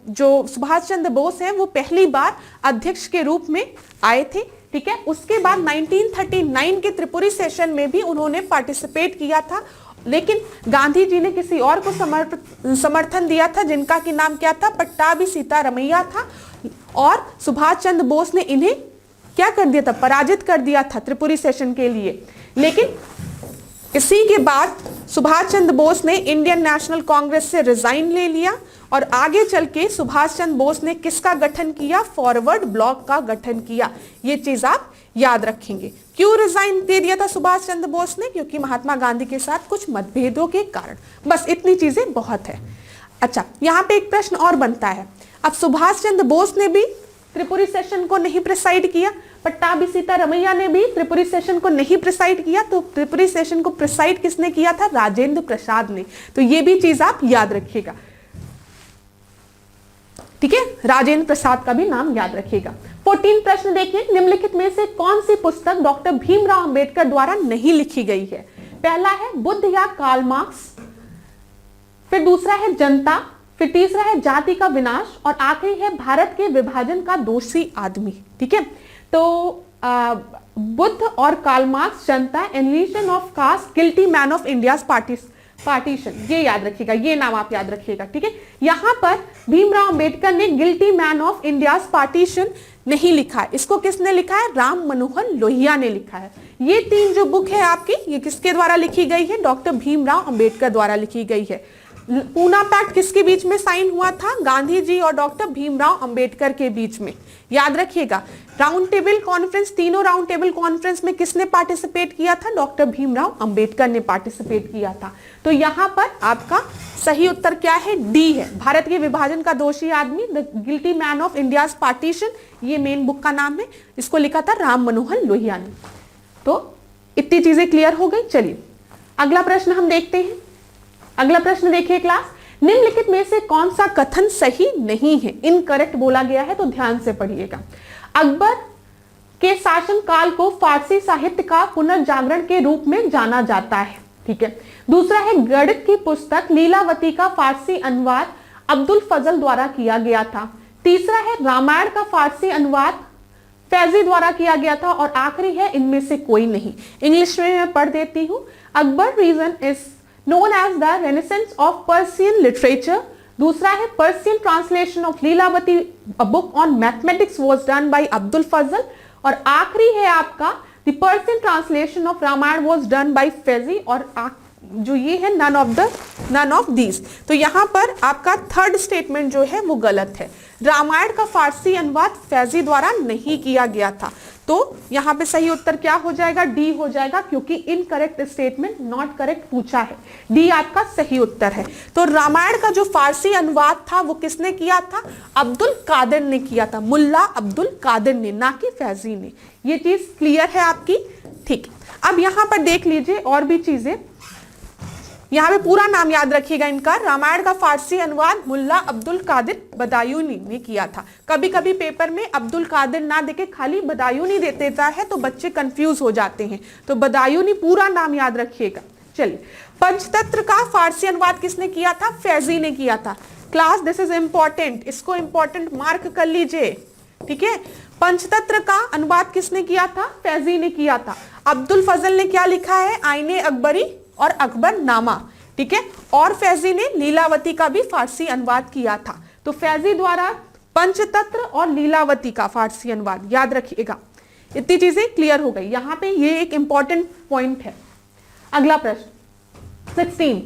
जो सुभाष चंद्र बोस हैं वो पहली बार अध्यक्ष के रूप में आए थे। ठीक है, उसके बाद 1939 के त्रिपुरी सेशन में भी उन्होंने पार्टिसिपेट किया था, लेकिन गांधी जी ने किसी और को समर्थन दिया था, जिनका की नाम क्या था, पट्टाभी सीतारमैया था। और सुभाष चंद्र बोस ने इन्हें क्या कर दिया था, पराजित कर दिया था त्रिपुरी सेशन के लिए। लेकिन इसी के बाद सुभाष चंद्र बोस ने इंडियन नेशनल कांग्रेस से रिजाइन ले लिया और आगे चल के सुभाष चंद्र बोस ने किसका गठन किया, फॉरवर्ड ब्लॉक का गठन किया। ये चीज आप याद रखेंगे। क्यों रिजाइन दे दिया था सुभाष चंद्र बोस ने, क्योंकि महात्मा गांधी के साथ कुछ मतभेदों के कारण। बस इतनी चीजें बहुत है। अच्छा, यहाँ पे एक प्रश्न और बनता है, अब सुभाष चंद्र बोस ने भी त्रिपुरी सेशन को नहीं प्रिसाइड किया, पट्टाभी सीतारमैया ने भी त्रिपुरी सेशन को नहीं प्रिसाइड किया, तो त्रिपुरी सेशन को प्रिसाइड किसने किया था, राजेंद्र प्रसाद ने। तो ये भी चीज आप याद रखिएगा, ठीक है, राजेंद्र प्रसाद का भी नाम याद रखिएगा। 14 प्रश्न देखिए, निम्नलिखित में से कौन सी पुस्तक डॉक्टर भीमराव अंबेडकर द्वारा नहीं लिखी गई है। पहला है बुद्ध या कार्ल मार्क्स, फिर दूसरा है जनता, फिर तीसरा है जाति का विनाश और आखिरी है भारत के विभाजन का दोषी आदमी। ठीक है, तो बुद्ध और Karl Marx, Janata, annihilation of caste, guilty man of India's partition, ये याद रखिएगा, ये नाम आप याद रखिएगा। ठीक है, यहां पर भीमराव अंबेडकर ने guilty man of India's partition नहीं लिखा है, इसको किसने लिखा है, राम मनोहर लोहिया ने लिखा है। ये तीन जो बुक है आपकी, ये किसके द्वारा लिखी गई है, डॉक्टर भीमराव अंबेडकर द्वारा लिखी गई है। पूना पैक्ट किसके बीच में साइन हुआ था, गांधी जी और डॉक्टर भीमराव अंबेडकर के बीच में, याद रखिएगा। राउंड टेबल कॉन्फ्रेंस, तीनों राउंड टेबल कॉन्फ्रेंस में किसने पार्टिसिपेट किया था, डॉक्टर भीमराव अंबेडकर ने पार्टिसिपेट किया था। तो यहां पर आपका सही उत्तर क्या है, डी है, भारत के विभाजन का दोषी आदमी, the guilty man of India's partition, ये मेन बुक का नाम है, इसको लिखा था राम मनोहर लोहिया ने। तो इतनी चीजें क्लियर हो गई। चलिए अगला प्रश्न हम देखते हैं। अगला प्रश्न देखिए क्लास, निम्नलिखित में से कौन सा कथन सही नहीं है, इनकरेक्ट बोला गया है, तो ध्यान से पढ़िएगा। अकबर के शासन काल को फारसी साहित्य का पुनर्जागरण के रूप में जाना जाता है। ठीक है, दूसरा है गणित की पुस्तक लीलावती का फारसी अनुवाद अब्दुल फजल द्वारा किया गया था। तीसरा है रामायण का फारसी अनुवाद फैजी द्वारा किया गया था और आखिरी है इनमें से कोई नहीं। इंग्लिश में मैं पढ़ देती हूँ। Akbar reason is known as the Renaissance of Persian literature. दूसरा है Persian translation of Lilavati a book on mathematics was done by Abdul फजल और आखिरी है आपका the Persian translation of Ramayan was done by Faizi और जो ये है none of these। तो यहाँ पर आपका थर्ड स्टेटमेंट जो है वो गलत है, रामायण का फारसी अनुवाद फैजी द्वारा नहीं किया गया था। तो यहाँ पे सही उत्तर क्या हो जाएगा, डी हो जाएगा, क्योंकि इनकरेक्ट स्टेटमेंट नॉट करेक्ट पूछा है, डी आपका सही उत्तर है। तो रामायण का जो फारसी अनुवाद था वो किसने किया था, अब्दुल कादिर ने किया था, मुल्ला अब्दुल कादिर ने, ना कि फैजी ने। ये चीज क्लियर है आपकी। ठीक है, अब यहाँ पर देख लीजिए और भी चीजें, यहाँ पे पूरा नाम याद रखिएगा इनका, रामायण का फारसी अनुवाद मुल्ला अब्दुल कादिर बदायूनी ने किया था। कभी कभी पेपर में अब्दुल कादिर ना देके खाली बदायूनी दे देता है तो बच्चे कंफ्यूज हो जाते हैं, तो बदायूनी पूरा नाम याद रखिएगा। चलिए, पंचतंत्र का फारसी अनुवाद किसने किया था, फैजी ने किया था। क्लास दिस इज इंपॉर्टेंट, इसको इंपॉर्टेंट मार्क कर लीजिए। ठीक है, पंचतंत्र का अनुवाद किसने किया था, फैजी ने किया था। अब्दुल फजल ने क्या लिखा है, आईने अकबरी और अकबरनामा। ठीक है, और फैजी ने लीलावती का भी फारसी अनुवाद किया था। तो फैजी द्वारा पंचतंत्र और लीलावती का फारसी अनुवाद, याद रखिएगा। इतनी चीजें क्लियर हो गई। यहां पे ये एक इंपॉर्टेंट पॉइंट है। अगला प्रश्न 16,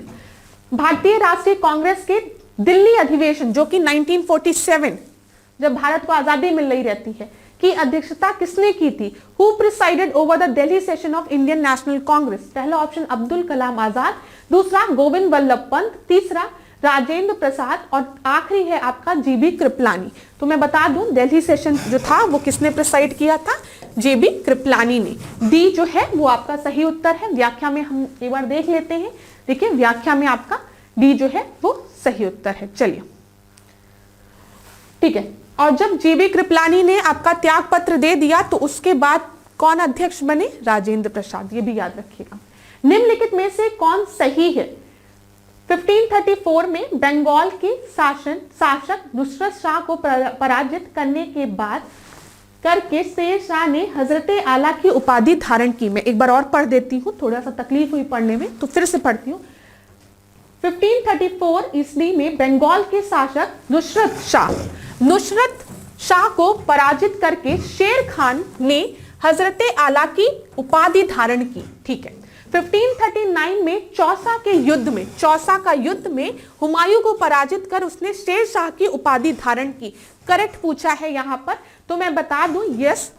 भारतीय राष्ट्रीय कांग्रेस के दिल्ली अधिवेशन जो कि 1947, जब भारत को आजादी मिल रही रहती है, की अध्यक्षता किसने की थी, who presided over the Delhi session of Indian national Congress. पहला ऑप्शन अब्दुल कलाम आजाद, दूसरा गोविंद वल्लभ पंत, तीसरा राजेंद्र प्रसाद और आखिरी है आपका जीबी कृपलानी। तो मैं बता दूं, दिल्ली सेशन जो था वो किसने प्रिसाइड किया था, जेबी कृपलानी ने। डी जो है वो आपका सही उत्तर है। व्याख्या में हम एक बार देख लेते हैं। देखिए, व्याख्या में आपका डी जो है वो सही उत्तर है। चलिए, ठीक है, और जब जीबी कृपलानी ने आपका त्याग पत्र दे दिया तो उसके बाद कौन अध्यक्ष बने, राजेंद्र प्रसाद, ये भी याद रखिएगा। निम्नलिखित में से कौन सही है, 1534 में बंगाल के शासक नुसरत शाह को पराजित करने के बाद करके शेर शाह ने हजरते आला की उपाधि धारण की। मैं एक बार और पढ़ देती हूँ, थोड़ा सा तकलीफ हुई पढ़ने में तो फिर से पढ़ती हूँ। 1534 ईस्वी में बंगाल के शासक नुसरत शाह को पराजित करके शेर खान ने हजरते आला की उपाधि धारण की। ठीक है, 1539 में चौसा के युद्ध में, चौसा का युद्ध में हुमायूं को पराजित कर उसने शेर शाह की उपाधि धारण की। करेक्ट पूछा है यहां पर, तो मैं बता दूं यस,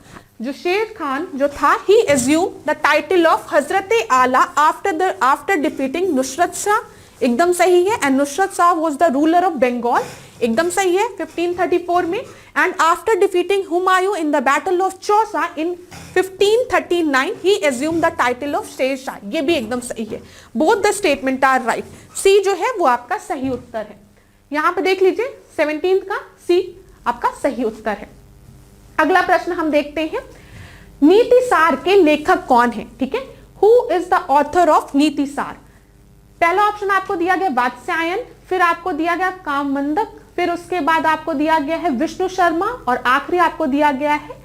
जो शेर खान जो था he assume the title of Hazrat Ala after defeating Nusrat Shah, एकदम सही है। And Nusrat Shah was the ruler of Bengal, एकदम सही है 1534 में। And after defeating Humayun in the battle of Chausa in 1539 he assume the title of Sher Shah, ये भी एकदम सही है। Both the statement are right. C जो है वो आपका सही उत्तर है। यहां पे देख लीजिए 17 का सी आपका सही उत्तर है। अगला प्रश्न हम देखते हैं, नीतिसार के लेखक कौन है? ठीक है, who is the author of Nitisar? पहला ऑप्शन आपको दिया गया वात्स्यायन, फिर आपको दिया गया कामंदक, फिर उसके बाद आपको दिया गया है विष्णु शर्मा और आखिरी आपको दिया गया है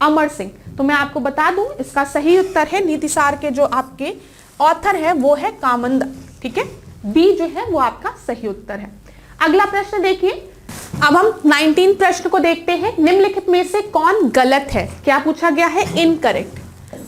अमर सिंह। तो मैं आपको बता दूं इसका सही उत्तर है, नीतिसार के जो आपके ऑथर है वो है कामंदक। ठीक है, बी जो है वो आपका सही उत्तर है। अगला प्रश्न देखिए, अब हम 19 प्रश्न को देखते हैं। निम्नलिखित में से कौन गलत है? क्या पूछा गया है? इनकरेक्ट।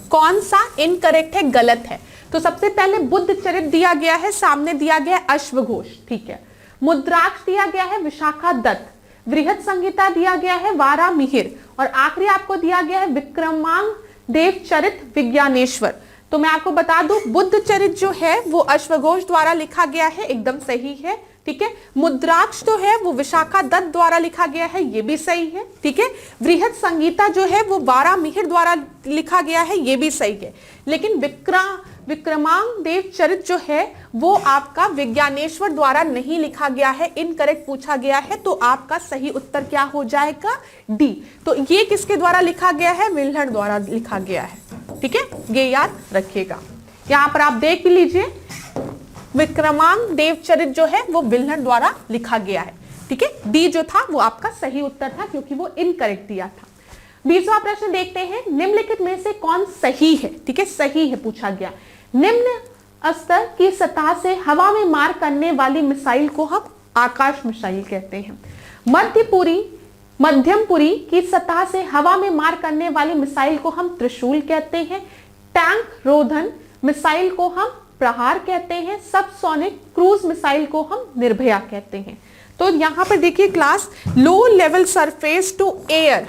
कौन सा इनकरेक्ट है, गलत है? तो सबसे पहले बुद्ध चरित दिया गया है, सामने दिया गया है अश्वघोष। ठीक है, मुद्राक्ष दिया गया है विशाखा दत्त, वृहत संहिता दिया गया है वारा मिहिर और आखिरी आपको दिया गया है विक्रमांग देव चरित विज्ञानेश्वर। तो मैं आपको बता दूं बुद्ध चरित जो है वो अश्वघोष द्वारा लिखा गया है, एकदम सही है। ठीक है, मुद्राक्ष जो है वो विशाखा दत्त द्वारा लिखा गया है, ये भी सही है। ठीक है, वृहत संगीता जो है वो वारा मिहिर द्वारा लिखा गया है, ये भी सही है। लेकिन विक्रमांग देव चरित जो है वो आपका विज्ञानेश्वर द्वारा नहीं लिखा गया है, इनकरेक्ट पूछा गया है। तो आपका सही उत्तर क्या हो जाएगा? डी। तो ये किसके द्वारा लिखा गया है? विल्हड़ द्वारा लिखा गया है। ठीक है, ये याद रखिएगा। यहां पर आप देख लीजिए विक्रमांग देव चरित जो है वो विल्हड़ द्वारा लिखा गया है। ठीक है, डी जो था वो आपका सही उत्तर था क्योंकि वो इनकरेक्ट दिया था। 20वां प्रश्न देखते हैं, निम्नलिखित में से कौन सही है? ठीक है, सही है पूछा गया। निम्न स्तर की सतह से हवा में मार करने वाली मिसाइल को हम आकाश मिसाइल कहते हैं। मध्यमपुरी की सतह से हवा में मार करने वाली मिसाइल को हम त्रिशूल कहते हैं। टैंक रोधन मिसाइल को हम प्रहार कहते हैं। सबसोनिक क्रूज मिसाइल को हम निर्भया कहते हैं। तो यहां पर देखिए class, low level surface to air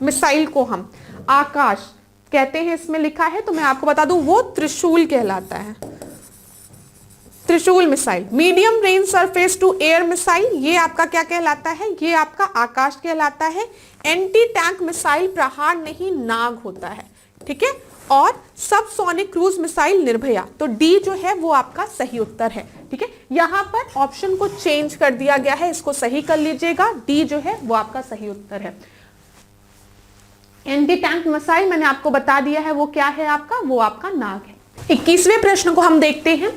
missile को हम आकाश कहते हैं, इसमें लिखा है। तो मैं आपको बता दूं वो त्रिशूल कहलाता है, Trishul missile. Medium range surface to air missile ये आपका क्या कहलाता है? ये आपका आकाश कहलाता है। एंटी टैंक मिसाइल प्रहार नहीं, नाग होता है। ठीक है, और सबसोनिक क्रूज मिसाइल निर्भया। तो डी जो है वो आपका सही उत्तर है। ठीक है, यहां पर ऑप्शन को चेंज कर दिया गया है, इसको सही कर लीजिएगा। डी जो है वो आपका सही उत्तर है। एंटी टैंक मिसाइल मैंने आपको बता दिया है वो क्या है आपका, वो आपका नाग है। 21वें प्रश्न को हम देखते हैं,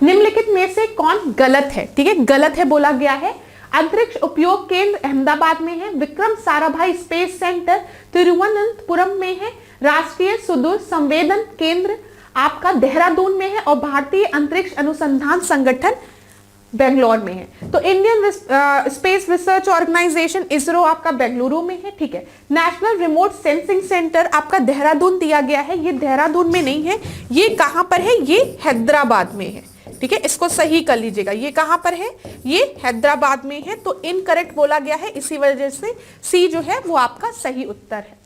निम्नलिखित में से कौन गलत है? ठीक है, गलत है बोला गया है। अंतरिक्ष उपयोग केंद्र अहमदाबाद में है, विक्रम साराभाई स्पेस सेंटर तिरुवनंतपुरम में है, राष्ट्रीय सुदूर संवेदन केंद्र आपका देहरादून में है और भारतीय अंतरिक्ष अनुसंधान संगठन बेंगलोर में है। तो Indian space research organisation ISRO आपका बेंगलुरु में है। ठीक है, नेशनल रिमोट सेंसिंग सेंटर आपका देहरादून दिया गया है, ये देहरादून में नहीं है, ये कहां पर है? ये हैदराबाद में है। ठीक है, इसको सही कर लीजिएगा, ये कहां पर है? ये हैदराबाद में है। तो इनकरेक्ट बोला गया है, इसी वजह से सी जो है वो आपका सही उत्तर है।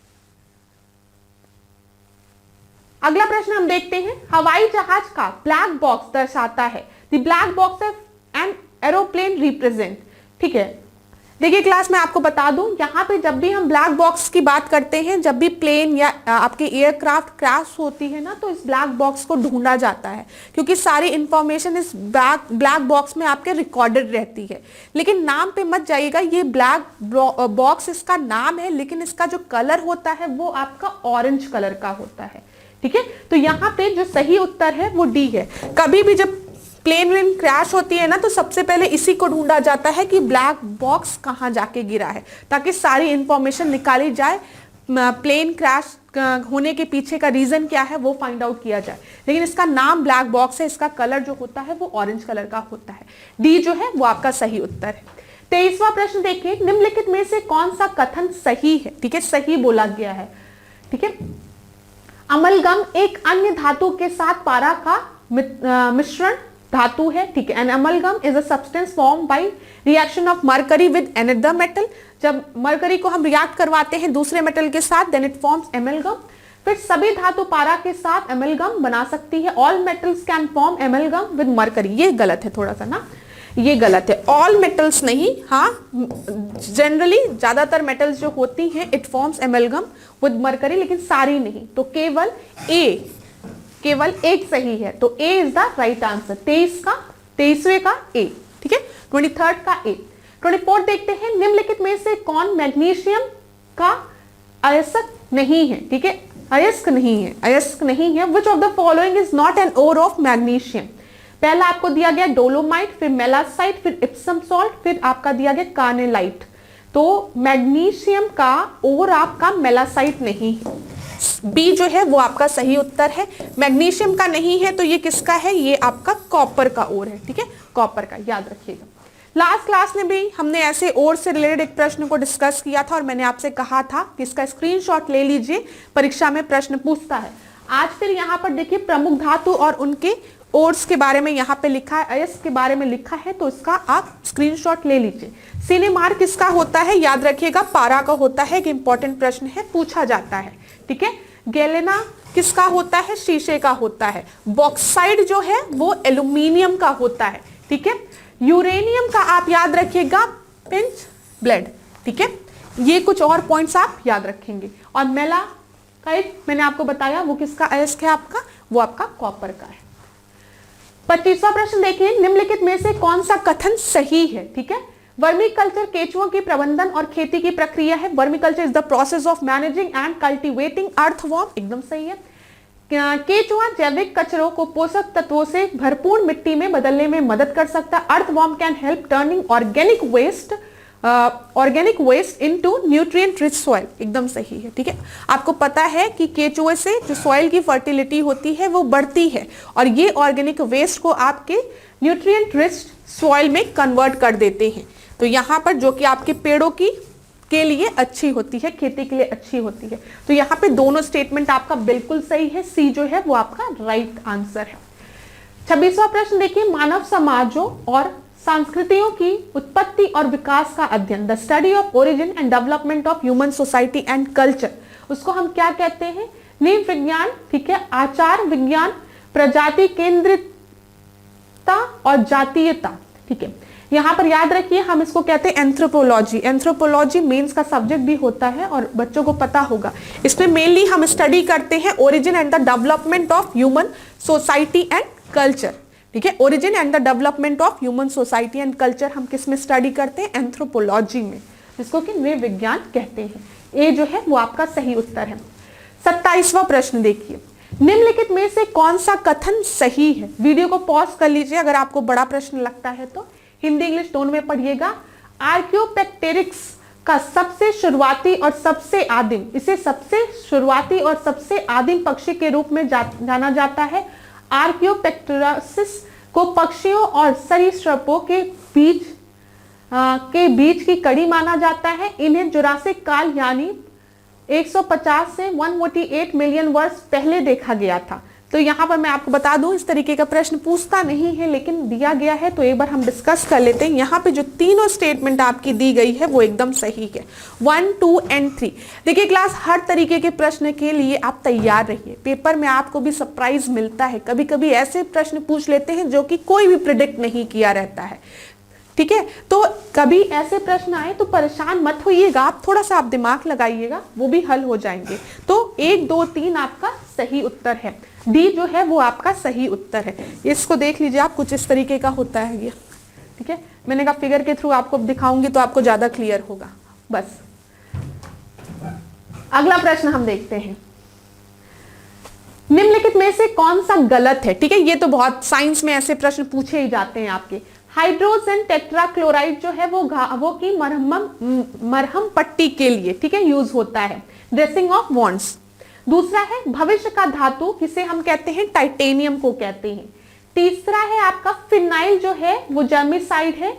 अगला प्रश्न हम देखते हैं, हवाई जहाज का ब्लैक बॉक्स दर्शाता है। The black box an aeroplane represent. ठीक है, देखिए क्लास में आपको बता दूं, यहाँ पे जब भी हम ब्लैक बॉक्स की बात करते हैं, जब भी प्लेन या आपके एयरक्राफ्ट क्रैश होती है ना, तो इस ब्लैक बॉक्स को ढूंढा जाता है क्योंकि सारी इंफॉर्मेशन इस ब्लैक बॉक्स में आपके रिकॉर्डेड रहती है। लेकिन नाम पे मत जाइएगा, ये ब्लैक बॉक्स इसका नाम है, लेकिन इसका जो कलर होता है वो आपका ऑरेंज कलर का होता है। ठीक है, तो यहाँ पे जो सही उत्तर है वो डी है। कभी भी जब प्लेन क्रैश होती है ना, तो सबसे पहले इसी को ढूंढा जाता है कि ब्लैक बॉक्स कहाँ जाके गिरा है, ताकि सारी इंफॉर्मेशन निकाली जाए, प्लेन क्रैश होने के पीछे का रीजन क्या है वो फाइंड आउट किया जाए। लेकिन इसका नाम ब्लैक बॉक्स है, इसका कलर जो होता है वो ऑरेंज कलर का होता है। डी जो है वो आपका सही उत्तर है। 23वां प्रश्न देखिए, निम्नलिखित में से कौन सा कथन सही है? ठीक है, सही बोला गया है। ठीक है, अमलगम एक अन्य धातु के साथ पारा का मिश्रण धातु है, ठीक है। An amalgam is a substance form by reaction of mercury with another metal. जब मरकरी को हम रिएक्ट करवाते हैं दूसरे मेटल के साथ, देन इट फॉर्म्स एमलगम। फिर सभी धातु पारा के साथ एमलगम बना सकती है। All metals can form amalgam with mercury. ये गलत है थोड़ा सा ना, ये गलत है। ऑल मेटल्स नहीं, हाँ जनरली ज्यादातर मेटल्स जो होती हैं it forms amalgam with mercury, लेकिन सारी नहीं। तो केवल एक सही है, तो ए इज द राइट आंसर। 23वें का ए, ठीक है। 23rd का ए। 24 देखते हैं, निम्नलिखित में से कौन मैग्नीशियम का अयस्क नहीं है, ठीक है। अयस्क नहीं है। Which of the following is not an ore of magnesium. पहला आपको दिया गया डोलोमाइट, फिर मेलासाइट, फिर इप्सम सॉल्ट, फिर आपका दिया गया कार्नेलाइट। तो मैग्नीशियम का ओर आपका मेलासाइट नहीं है। बी जो है वो आपका सही उत्तर है। मैग्नीशियम का नहीं है तो ये किसका है, ये आपका कॉपर का ओर है, ठीक है, कॉपर का, याद रखिएगा। लास्ट क्लास में भी हमने ऐसे ओर से रिलेटेड एक प्रश्न को डिस्कस किया था और मैंने आपसे कहा था कि इसका स्क्रीनशॉट ले लीजिए, परीक्षा में प्रश्न पूछता है। आज फिर यहाँ पर देखिए प्रमुख धातु और उनके ओर्स के बारे में यहाँ पे लिखा है, अयस्क के बारे में लिखा है, तो इसका आप स्क्रीनशॉट ले लीजिए। सिनेमार किसका होता है, याद रखिएगा पारा का होता है, एक इंपॉर्टेंट प्रश्न है, पूछा जाता है, ठीक है। गैलेना किसका होता है, शीशे का होता है। बॉक्साइड जो है वो एल्यूमिनियम का होता है, ठीक है। यूरेनियम का आप याद रखिएगा पिंच ब्लेड, ठीक है। ये कुछ और पॉइंट्स आप याद रखेंगे। और मेलाकाइट मैंने आपको बताया वो किसका अयस्क है आपका, वो आपका कॉपर का है। 25वां प्रश्न देखिए, निम्नलिखित में से कौन सा कथन सही है, ठीक है। वर्मी कल्चर केचुओं की प्रबंधन और खेती की प्रक्रिया है। Vermi culture is the process of managing and cultivating earthworm, एकदम सही है। केचुआ जैविक कचरों को पोषक तत्वों से भरपूर मिट्टी में बदलने में मदद कर सकता है। Earthworm can help turning organic waste into nutrient rich soil, एकदम सही है, ठीक है। आपको पता है कि केचुए से जो सॉइल की फर्टिलिटी होती है वो बढ़ती है और ये ऑर्गेनिक वेस्ट को आपके न्यूट्रिएंट रिच सॉइल में कन्वर्ट कर देते हैं। तो यहाँ पर जो कि आपके पेड़ों की के लिए अच्छी होती है, खेती के लिए अच्छी होती है। तो यहाँ पे दोनों स्टेटमेंट आपका बिल्कुल सही है, सी जो है वो आपका राइट आंसर है। 26वां प्रश्न देखिए, मानव समाजों और संस्कृतियों की उत्पत्ति और विकास का अध्ययन, the study of origin and development of human society and culture, उसको हम क्या कहते हैं, नीव विज्ञान, ठीक है, आचार विज्ञान, प्रजाति केंद्रितता और जातीयता, ठीक है। यहाँ पर याद रखिए हम इसको कहते हैं एंथ्रोपोलॉजी। एंथ्रोपोलॉजी मेंस का सब्जेक्ट भी होता है और बच्चों को पता होगा। इसमें मेनली हम स्टडी करते हैं origin and the development of human society and culture, ठीक है। Origin and the development of human society and culture हम किस में स्टडी करते हैं, एंथ्रोपोलॉजी में, जिसको कि नृ विज्ञान कहते हैं। ए जो है वो आपका सही उत्तर है। 27वां प्रश्न देखिए, निम्नलिखित में से कौन सा कथन सही है। वीडियो को पॉज कर लीजिए अगर आपको बड़ा प्रश्न लगता है तो, हिंदी इंग्लिश दोनों में पढ़िएगा। आर्कियोपेक्टेरिक्स का सबसे शुरुआती और सबसे आदिम, इसे सबसे शुरुआती और सबसे आदिम पक्षी के रूप में जाना जाता है। आर्कियोपेक्टेरसिस को पक्षियों और सरीसृपों के बीच की कड़ी माना जाता है। इन्हें जुरासिक काल यानी 150 से 148 मिलियन वर्ष पहले देखा गया था। तो यहाँ पर मैं आपको बता दूं, इस तरीके का प्रश्न पूछता नहीं है लेकिन दिया गया है, तो एक बार हम डिस्कस कर लेते हैं। यहाँ पे जो तीनों स्टेटमेंट आपकी दी गई है वो एकदम सही है, 1, 2 एंड 3। देखिए क्लास, हर तरीके के प्रश्न के लिए आप तैयार रहिए। पेपर में आपको भी सरप्राइज मिलता है, कभी कभी ऐसे प्रश्न पूछ लेते हैं जो कि कोई भी प्रिडिक्ट नहीं किया रहता है, ठीक है। तो कभी ऐसे प्रश्न आए तो परेशान मत होइएगा, आप थोड़ा सा आप दिमाग लगाइएगा, वो भी हल हो जाएंगे। तो 1, 2, 3 आपका सही उत्तर है। डी जो है वो आपका सही उत्तर है। इसको देख लीजिए आप, कुछ इस तरीके का होता है ये, ठीक है। मैंने कहा फिगर के थ्रू आपको दिखाऊंगी तो आपको ज्यादा क्लियर होगा। बस अगला प्रश्न हम देखते हैं, निम्नलिखित में से कौन सा गलत है, ठीक है। ये तो बहुत साइंस में ऐसे प्रश्न पूछे ही जाते हैं आपके। हाइड्रोजन टेट्राक्लोराइड जो है वो की मरहम पट्टी के लिए, ठीक है, यूज होता है, ड्रेसिंग ऑफ वॉन्ड्स। दूसरा है भविष्य का धातु, किसे हम कहते हैं, टाइटेनियम को कहते हैं। तीसरा है आपका फिनाइल जो है वो जर्मिसाइड है,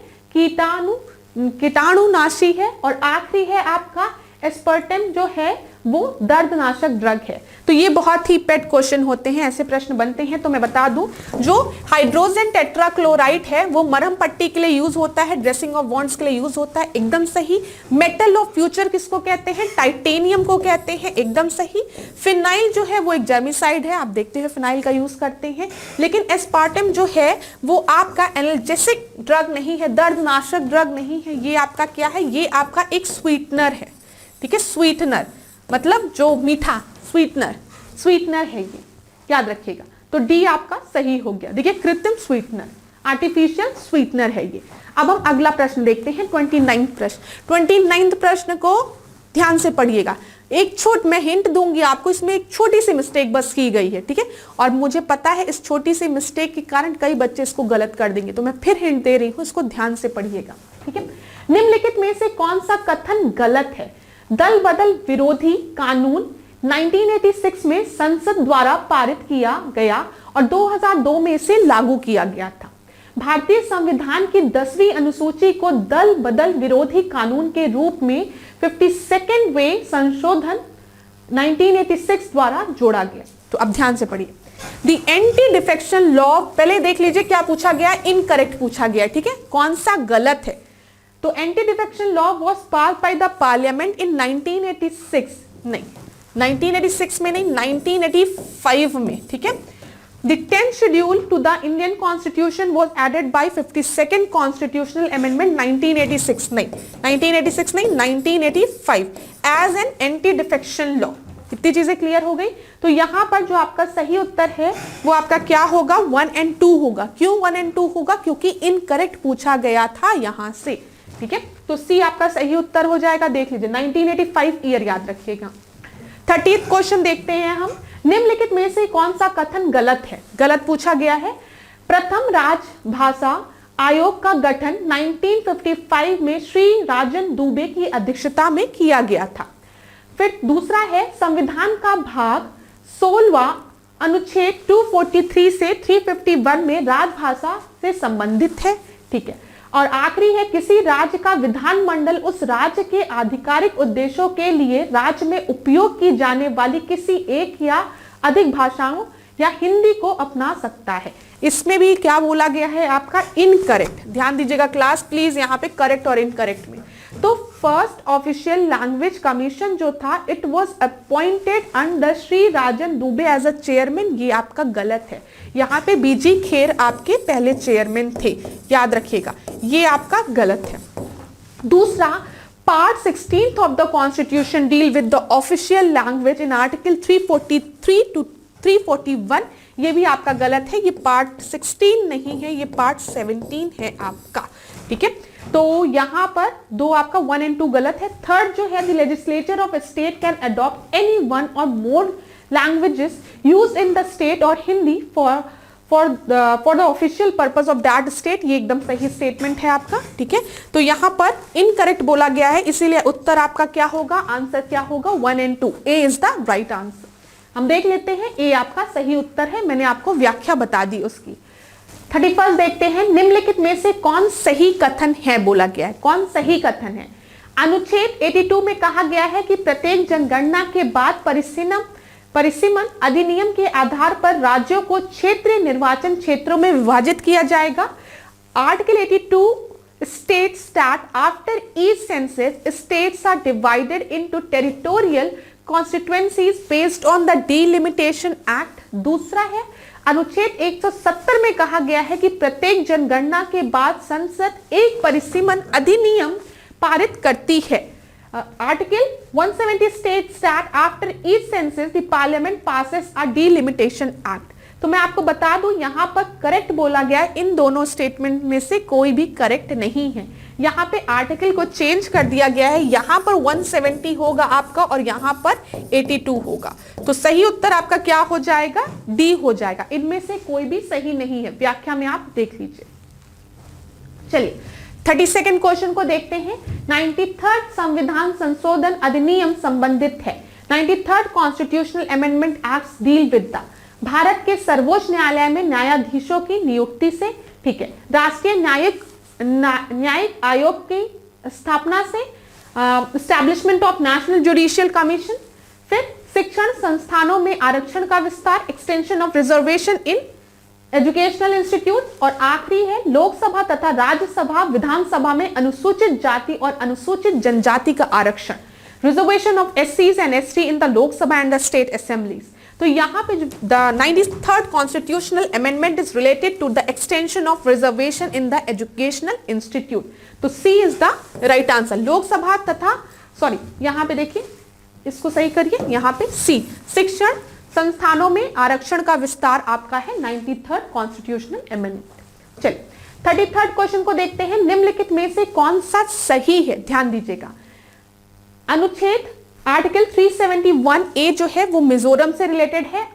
कीटाणुनाशी है। और आखिरी है आपका एस्पर्टम जो है वो दर्दनाशक ड्रग है। तो ये बहुत ही पेट क्वेश्चन होते हैं, ऐसे प्रश्न बनते हैं। तो मैं बता दूं, जो हाइड्रोजन टेट्राक्लोराइड है वो मरहम पट्टी के लिए यूज होता है, ड्रेसिंग ऑफ वॉन्ड्स के लिए यूज होता है, एकदम सही। मेटल ऑफ फ्यूचर किसको कहते हैं? टाइटेनियम को कहते हैं, एकदम सही। फिनाइल जो है वो एक जर्मिसाइड है, आप देखते हैं फिनाइल का यूज करते हैं। लेकिन एस्पार्टम जो है वो आपका एनाल्जेसिक ड्रग नहीं है, दर्दनाशक ड्रग नहीं है, ये आपका क्या है? ये आपका एक स्वीटनर है, ठीक है, स्वीटनर मतलब जो मीठा, स्वीटनर है ये, याद रखिएगा। तो डी आपका सही हो गया। देखिए कृत्रिम स्वीटनर, आर्टिफिशियल स्वीटनर है ये। अब हम अगला प्रश्न देखते हैं, 29 प्रश्न। 29 प्रश्न को ध्यान से पढ़िएगा। मैं हिंट दूंगी आपको, इसमें एक छोटी सी मिस्टेक बस की गई है, ठीक है, और मुझे पता है इस छोटी सी मिस्टेक के कारण कई बच्चे इसको गलत कर देंगे, तो मैं फिर हिंट दे रही हूं, इसको ध्यान से पढ़िएगा, ठीक है। निम्नलिखित में से कौन सा कथन गलत है? दल बदल विरोधी कानून 1986 में संसद द्वारा पारित किया गया और 2002 में इसे लागू किया गया था। भारतीय संविधान की 10वीं अनुसूची को दल बदल विरोधी कानून के रूप में 52nd वे संशोधन 1986 द्वारा जोड़ा गया। तो अब ध्यान से पढ़िए। द एंटी डिफेक्शन लॉ, पहले देख लीजिए क्या पूछा गया, इनकरेक्ट पूछा गया, ठीक है, कौन सा गलत है? तो anti defection law was pass by the parliament in 1986, नहीं 1986 में नहीं, 1985 में, ठीक है। The 10th schedule to the Indian Constitution was added by 52nd Constitutional Amendment 1986 नहीं 1986 नहीं 1985 as an anti-defection law। कितनी चीजें क्लियर हो गई? तो यहां पर जो आपका सही उत्तर है वो आपका क्या होगा? 1 और 2 होगा। क्यों 1 और 2 होगा? क्योंकि इनकरेक्ट पूछा गया था यहां से, ठीक है। तो सी आपका सही उत्तर हो जाएगा। देख लीजिए 1985 ईयर याद रखिएगा। 30th क्वेश्चन देखते हैं हम। निम्नलिखित में से कौन सा कथन गलत है? गलत पूछा गया है। प्रथम राजभाषा आयोग का गठन 1955 में श्री राजन दुबे की अध्यक्षता में किया गया था। फिर दूसरा है संविधान का भाग 16वां अनुच्छेद 243 से 351 में राजभाषा से संबंधित है, ठीक है। और आखिरी है किसी राज्य का विधानमंडल उस राज्य के आधिकारिक उद्देश्यों के लिए राज्य में उपयोग की जाने वाली किसी एक या अधिक भाषाओं या हिंदी को अपना सकता है। इसमें भी क्या बोला गया है आपका? इनकरेक्ट। ध्यान दीजिएगा क्लास प्लीज, यहाँ पे करेक्ट और इनकरेक्ट में। तो फर्स्ट ऑफिशियल लैंग्वेज कमीशन जो था, it was appointed under Shri Rajan Dubey as a chairman, ये आपका गलत है। यहाँ पे बीजी खेर आपके पहले चेयरमैन थे, याद रखिएगा, ये आपका गलत है। दूसरा, part 16 of the constitution deal with the official language in article 343 to 341, ये भी आपका गलत है। ये पार्ट 16 नहीं है, ये पार्ट 17 है आपका, ठीक है। तो यहां पर दो आपका 1 और 2 गलत है। थर्ड जो है, the legislature of state can adopt any one or more languages used in the state or Hindi for the official purpose of that state, ये एकदम सही स्टेटमेंट है आपका, ठीक है। तो यहां पर इनकरेक्ट बोला गया है, इसीलिए उत्तर आपका क्या होगा? आंसर क्या होगा? 1 और 2, ए इज द राइट आंसर। हम देख लेते हैं, ए आपका सही उत्तर है, मैंने आपको व्याख्या बता दी उसकी। 31 देखते हैं। निम्नलिखित में से कौन सही कथन है बोला गया है? कौन सही कथन है? अनुच्छेद 82 में कहा गया है कि प्रत्येक जनगणना के बाद परिसीमन अधिनियम के आधार पर राज्यों को क्षेत्रीय निर्वाचन क्षेत्रों में विभाजित किया जाएगा। Article 82 states that after each census states are divided into territorial constituencies based on the delimitation act। दूसरा है, अनुच्छेद 170 में कहा गया है कि प्रत्येक जनगणना के बाद संसद एक परिसीमन अधिनियम पारित करती है। Article 170 states that after each census the parliament passes a delimitation act। तो मैं आपको बता दूं, यहां पर करेक्ट बोला गया है, इन दोनों स्टेटमेंट में से कोई भी करेक्ट नहीं है। यहां पे आर्टिकल को चेंज कर दिया गया है, यहां पर 170 होगा आपका और यहां पर 82 होगा। तो सही उत्तर आपका क्या हो जाएगा? डी हो जाएगा। इनमें से कोई भी सही नहीं है, व्याख्या में आप देख लीजिए। चलिए 32nd क्वेश्चन को देखते हैं। 93rd संविधान संशोधन अधिनियम संबंधित है। 93rd constitutional amendment act deal with the Bharat के सर्वोच्च न्यायालय में न्यायाधीशों की नियुक्ति से, ठीक है, राष्ट्रीय न्यायिक आयोग की स्थापना से, establishment of national judicial commission, शिक्षण संस्थानों में आरक्षण का विस्तार, extension of reservation in educational institute. और आखिरी है लोकसभा तथा राज्यसभा विधानसभा में अनुसूचित जाति और अनुसूचित जनजाति का आरक्षण, reservation of SCs and ST in the Lok Sabha and the state assemblies. तो यहाँ पे the 93rd constitutional amendment is related to the extension of reservation in the educational institute. तो C is the right answer. Lok Sabha तथा यहाँ पे देखिए, इसको सही करिए, यहाँ पे C, शिक्षण संस्थानों में आरक्षण का विस्तार आपका है 93rd कॉन्स्टिट्यूशनल अमेंडमेंट। चलिए 33rd क्वेश्चन को देखते हैं। निम्नलिखित में से कौन सा सही है, ध्यान दीजिएगा। अनुच्छेद आर्टिकल 371A जो है वो मिजोरम से रिलेटेड है,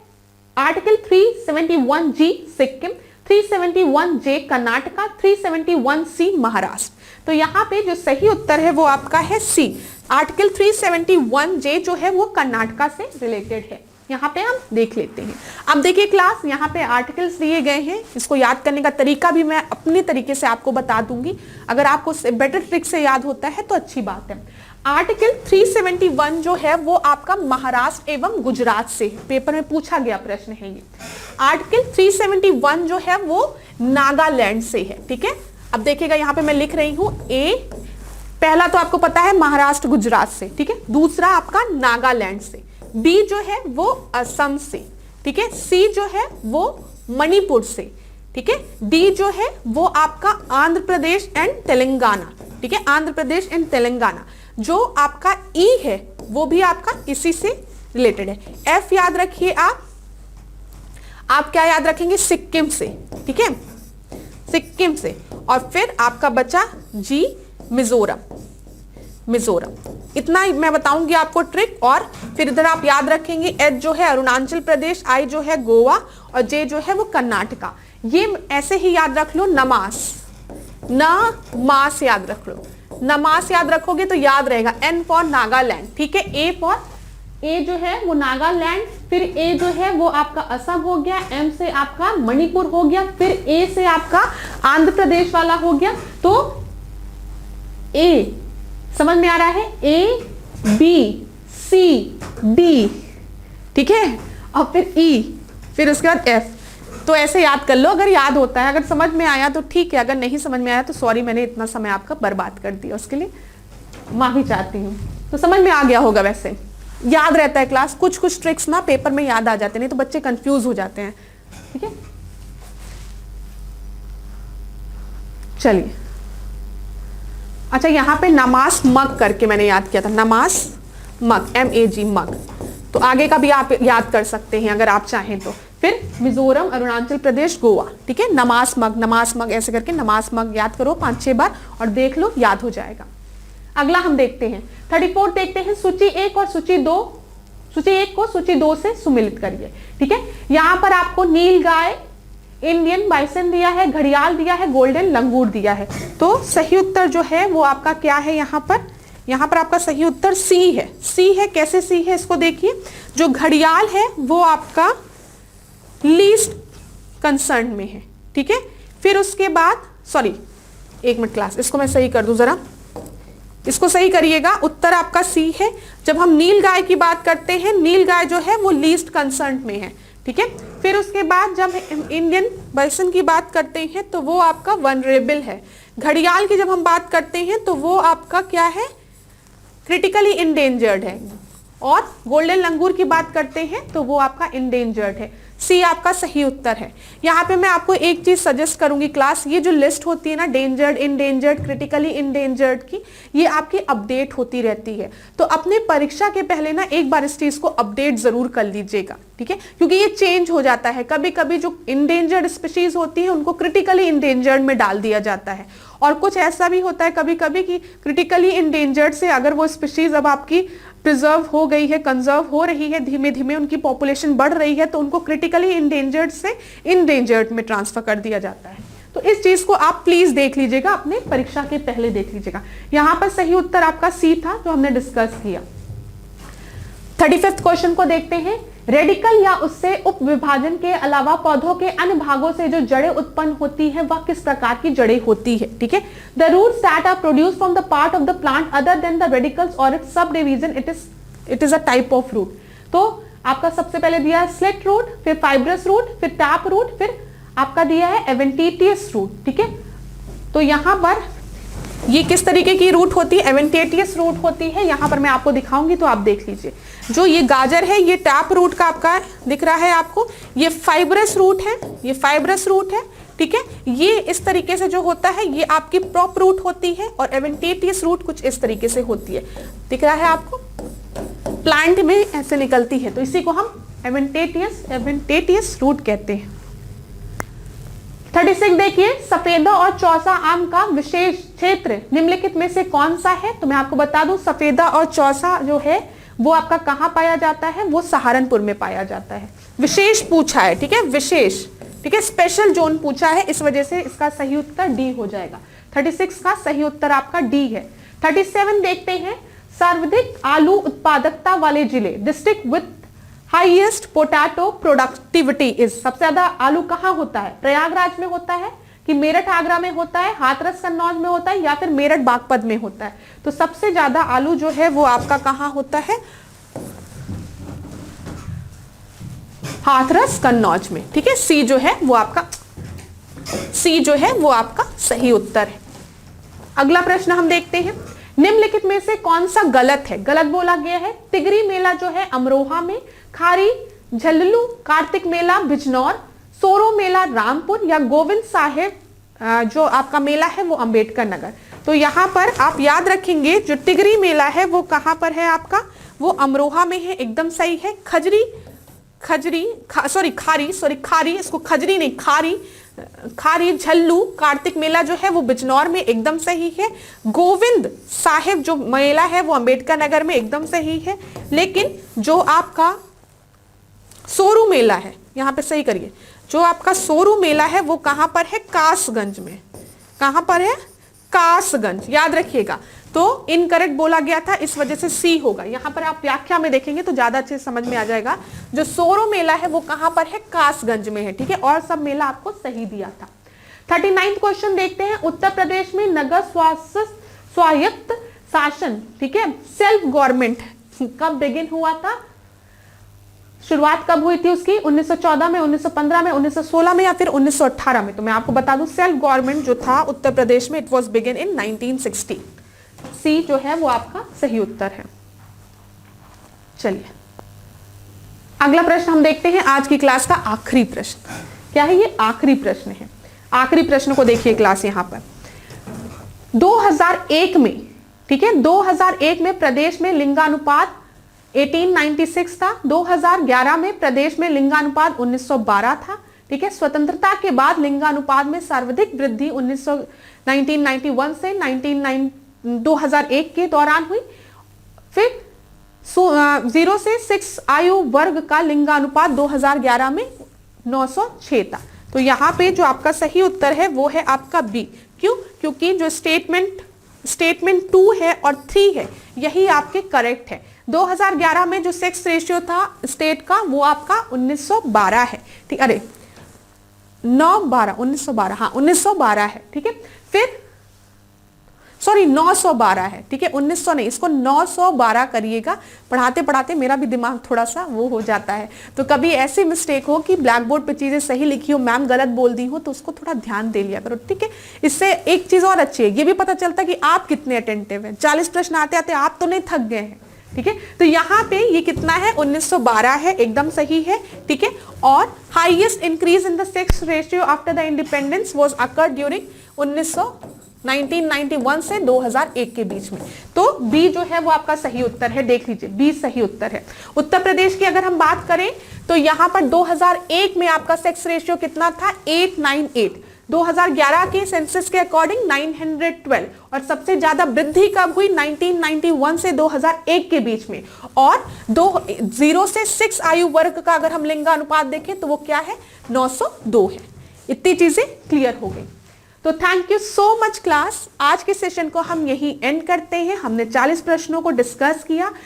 article 371G Sikkim, 371J Karnataka, 371C Maharashtra. तो यहाँ पे जो सही उत्तर है वो आपका है C, आर्टिकल 371J जो है वो कर्नाटका से रिलेटेड है। यहाँ पे हम देख लेते हैं। अब देखिए क्लास, यहाँ पे आर्टिकल्स दिए गए हैं, इसको याद करने का तरीका भी मैं अपने तरीके से आपको बता दूंगी। अगर आपको बेटर ट्रिक से याद होता है तो अच्छी बात है। आर्टिकल 371 जो है वो आपका महाराष्ट्र एवं गुजरात से, पेपर में पूछा गया प्रश्न है ये। आर्टिकल 371 जो है वो नागालैंड से है, ठीक है। अब देखिएगा यहाँ पे मैं लिख रही हूं ए, पहला तो आपको पता है महाराष्ट्र गुजरात से, ठीक है। दूसरा आपका नागालैंड से, बी जो है वो असम से, ठीक है। सी जो है वो मणिपुर से, ठीक है। डी जो है वो आपका आंध्र प्रदेश एंड तेलंगाना, ठीक है, आंध्र प्रदेश एंड तेलंगाना। जो आपका ई है वो भी आपका इसी से रिलेटेड है। एफ याद रखिए आप क्या याद रखेंगे, सिक्किम से, ठीक है, सिक्किम से। और फिर आपका बचा जी, मिजोरम, मिजोरम। इतना मैं बताऊंगी आपको ट्रिक। और फिर इधर आप याद रखेंगे एच जो है अरुणाचल प्रदेश, आई जो है गोवा और जे जो है वो कर्नाटका। ये ऐसे ही याद रख लो, नमास, नमास याद रख लो, नमास याद रखोगे तो याद रहेगा। एन फॉर नागालैंड, ठीक है। ए फॉर, ए जो है वो नागालैंड, फिर ए जो है वो आपका असम हो गया, एम से आपका मणिपुर हो गया, फिर ए से आपका आंध्र प्रदेश वाला हो गया। तो ए समझ में आ रहा है, ए बी सी डी, ठीक है, और फिर ई, फिर उसके बाद एफ। तो ऐसे याद कर लो, अगर याद होता है। अगर समझ में आया तो ठीक है, अगर नहीं समझ में आया तो सॉरी, मैंने इतना समय आपका बर्बाद कर दिया, उसके लिए माफी चाहती हूँ। तो समझ में आ गया होगा, वैसे याद रहता है क्लास, कुछ कुछ ट्रिक्स ना पेपर में याद आ जाते हैं, नहीं तो बच्चे कंफ्यूज हो जाते हैं, ठीक है। चलिए, अच्छा यहाँ पे नमास मग करके मैंने याद किया था, नमास मग, MAG मग। तो आगे का भी आप याद कर सकते हैं अगर आप चाहें तो। फिर मिजोरम, अरुणाचल प्रदेश, गोवा, ठीक है। नमास मग ऐसे करके नमास मग याद करो 5-6 बार और देख लो, याद हो जाएगा। अगला हम देखते हैं 34 देखते हैं। सूची 1 और सूची 2, सूची 1 को सूची 2 से सुमिलित करिए, ठीक है। यहाँ पर आपको नील गाय, इंडियन बाइसन दिया है, घड़ियाल दिया है, गोल्डन लंगूर दिया है। तो सही उत्तर जो है वो आपका क्या है, यहाँ पर आपका सही उत्तर सी है। सी है, कैसे सी है इसको देखिए। जो घड़ियाल है वो आपका लीस्ट कंसर्न में है, ठीक है। फिर उसके बाद, सॉरी एक मिनट क्लास, इसको मैं सही कर दूं जरा, इसको सही करिएगा। उत्तर आपका सी है। जब हम नील गाय की बात करते हैं, नील गाय जो है वो लीस्ट कंसर्न में है, ठीक है। फिर उसके बाद जब इंडियन बाइसन की बात करते हैं तो वो आपका वनरेबल है। घड़ियाल की जब हम बात करते हैं तो वो आपका क्या है, क्रिटिकली इंडेंजर्ड है। और गोल्डन लंगूर की बात करते हैं तो वो आपका इंडेंजर्ड है। सी आपका सही उत्तर है। यहाँ पे मैं आपको एक चीज सजेस्ट करूंगी क्लास, ये जो लिस्ट होती है ना डेंजर्ड, इंडेंजर्ड, क्रिटिकली इंडेंजर्ड की, ये आपकी अपडेट होती रहती है। तो अपने परीक्षा के पहले ना एक बार इस चीज को अपडेट जरूर कर लीजिएगा, ठीक है, क्योंकि ये चेंज हो जाता है। कभी कभी जो इंडेंजर्ड स्पीशीज होती है उनको क्रिटिकली इंडेंजर्ड में डाल दिया जाता है, और कुछ ऐसा भी होता है कभी कभी कि क्रिटिकली इंडेंजर्ड से अगर वो स्पीशीज अब आपकी प्रिजर्व हो गई है, कंजर्व हो रही है, धीमे धीमे उनकी पॉपुलेशन बढ़ रही है, तो उनको क्रिटिकली इंडेंजर्ड से इंडेंजर्ड में ट्रांसफर कर दिया जाता है। तो इस चीज को आप प्लीज देख लीजिएगा, अपने परीक्षा के पहले देख लीजिएगा। यहां पर सही उत्तर आपका सी था जो हमने डिस्कस किया। 35th क्वेश्चन को देखते हैं। रेडिकल या उससे उप विभाजन के अलावा पौधों के अन्य भागों से जो जड़ें उत्पन्न होती है वह किस प्रकार की जड़ें होती है, ठीक है। The roots that are produced from the part of the plant other than the radicle or its subdivision, it is a type of root. तो आपका सबसे पहले दिया है स्लिट रूट, फिर फाइब्रस रूट, फिर टैप रूट, फिर आपका दिया है एवेंटिटियस रूट। ठीक है, तो यहां पर ये किस तरीके की रूट होती है, एवेंटिटियस रूट होती है। यहां पर मैं आपको दिखाऊंगी तो आप देख लीजिए। जो ये गाजर है ये टैप रूट का आपका दिख रहा है आपको, ये फाइब्रस रूट है, ये फाइब्रस रूट है। ठीक है, ये इस तरीके से जो होता है ये आपकी प्रॉप रूट होती है, और एवेंटिटियस रूट कुछ इस तरीके से होती है। दिख रहा है आपको, प्लांट में ऐसे निकलती है, तो इसी को हम एवेंटिटियस रूट कहते हैं। 36 देखिए, सफेदा और चौसा आम का विशेष क्षेत्र निम्नलिखित में से कौन सा है। तो मैं आपको बता दूं, सफेदा और चौसा जो है वो आपका कहां पाया जाता है, वो सहारनपुर में पाया जाता है। विशेष पूछा है, ठीक है, विशेष, ठीक है, स्पेशल जोन पूछा है, इस वजह से इसका सही उत्तर डी हो जाएगा। 36 का सही उत्तर आपका डी है। 37 देखते हैं, सर्वाधिक आलू उत्पादकता वाले जिले, district with highest potato productivity is. सबसे ज्यादा आलू कहां होता है, प्रयागराज में होता है कि मेरठ आगरा में होता है, हाथरस कन्नौज में होता है, या फिर मेरठ बागपत में होता है। तो सबसे ज्यादा आलू जो है वो आपका कहां होता है, हाथरस कन्नौज में। ठीक है, सी जो है वो आपका, सी जो है वो आपका सही उत्तर है। अगला प्रश्न हम देखते हैं, निम्नलिखित में से कौन सा गलत है। गलत बोला गया है, तिगरी मेला जो है अमरोहा में, खारी झल्लू कार्तिक मेला बिजनौर, सोरो मेला रामपुर, या गोविंद साहेब जो आपका मेला है वो अंबेडकर नगर। तो यहां पर आप याद रखेंगे जो तिगरी मेला है वो कहां पर है आपका, वो अमरोहा में है, एकदम सही है। खारी, इसको खजरी नहीं, खारी झल्लू कार्तिक मेला जो है वो बिजनौर में, एकदम सही है। गोविंद साहेब जो मेला है वो अंबेडकर नगर में, एकदम सही है। लेकिन जो आपका सोरू मेला है, यहां पे सही करिए, जो आपका सोरू मेला है वो कहां पर है, कासगंज में। कहां पर है, कासगंज, याद रखिएगा। तो इनकरेक्ट बोला गया था, इस वजह से सी होगा। यहां पर आप व्याख्या में देखेंगे तो ज्यादा अच्छे से समझ में आ जाएगा। जो सोरो मेला है वो कहां पर है, कासगंज में है। ठीक है, और सब मेला आपको सही दिया था। 39 क्वेश्चन देखते हैं, उत्तर प्रदेश में नगर स्वायत्त शासन, ठीक है, सेल्फ गवर्नमेंट कब बिगिन हुआ था, शुरुआत कब हुई थी उसकी, 1914 में, 1915 में, 1916 में, या फिर 1918 में। तो मैं आपको बता दूं, सेल्फ गवर्नमेंट जो था उत्तर प्रदेश में, इट वाज बिगिन इन 1960। सी जो है वो आपका सही उत्तर है। चलिए अगला प्रश्न हम देखते हैं, आज की क्लास का आखिरी प्रश्न। क्या है ये, आखिरी प्रश्न है। आखिरी प्रश्न को देखिए क्लास, यहां पर 2001 में, ठीक है, 2001 में प्रदेश में लिंगानुपात 1896 था। 2011 में प्रदेश में लिंगानुपात 1912 था। ठीक है, स्वतंत्रता के बाद लिंगानुपात में सर्वाधिक वृद्धि 1991 से 2001 के दौरान हुई। फिर 0 से 6 आयु वर्ग का लिंगानुपात 2011 में 906 था। तो यहाँ पे जो आपका सही उत्तर है वो है आपका बी। क्यों, क्योंकि जो स्टेटमेंट 2 है और 3 है यही आपके करेक्ट है। 2011 में जो सेक्स रेशियो था स्टेट का वो आपका 1912 है। ठीक, अरे 1912, हाँ 1912 है। ठीक है, फिर सॉरी 912 है। ठीक है, 1900 नहीं, इसको 912 करिएगा। पढ़ाते पढ़ाते मेरा भी दिमाग थोड़ा सा वो हो जाता है, तो कभी ऐसी मिस्टेक हो कि ब्लैक बोर्ड पे चीजें सही लिखी हो, मैम गलत बोल दी हो, तो उसको थोड़ा ध्यान दे लिया करो। ठीक है, इससे एक चीज और अच्छी है, ये भी पता चलता है कि आप कितने अटेंटिव हैं। 40 प्रश्न आते आते आप तो नहीं थक गए हैं। ठीक है, तो यहाँ पे ये कितना है, 1912 है, एकदम सही है। ठीक है, और highest increase in the sex ratio after the independence was occurred during 1991 से 2001 के बीच में। तो बी जो है वो आपका सही उत्तर है, देख लीजिए बी सही उत्तर है। उत्तर प्रदेश की अगर हम बात करें तो यहां पर 2001 में आपका सेक्स रेशियो कितना था, 898। 2011 के सेंसस के अकॉर्डिंग 912। और सबसे ज्यादा वृद्धि कब हुई, 1991 से 2001 के बीच में। और 0 से 6 आयु वर्ग का अगर हम लिंगानुपात देखें तो वो क्या है, 902 है। इतनी चीजें क्लियर हो गई। तो thank you so much class. आज के सेशन को हम यही एंड करते हैं। हमने 40 प्रश्नों को डिस्कस किया।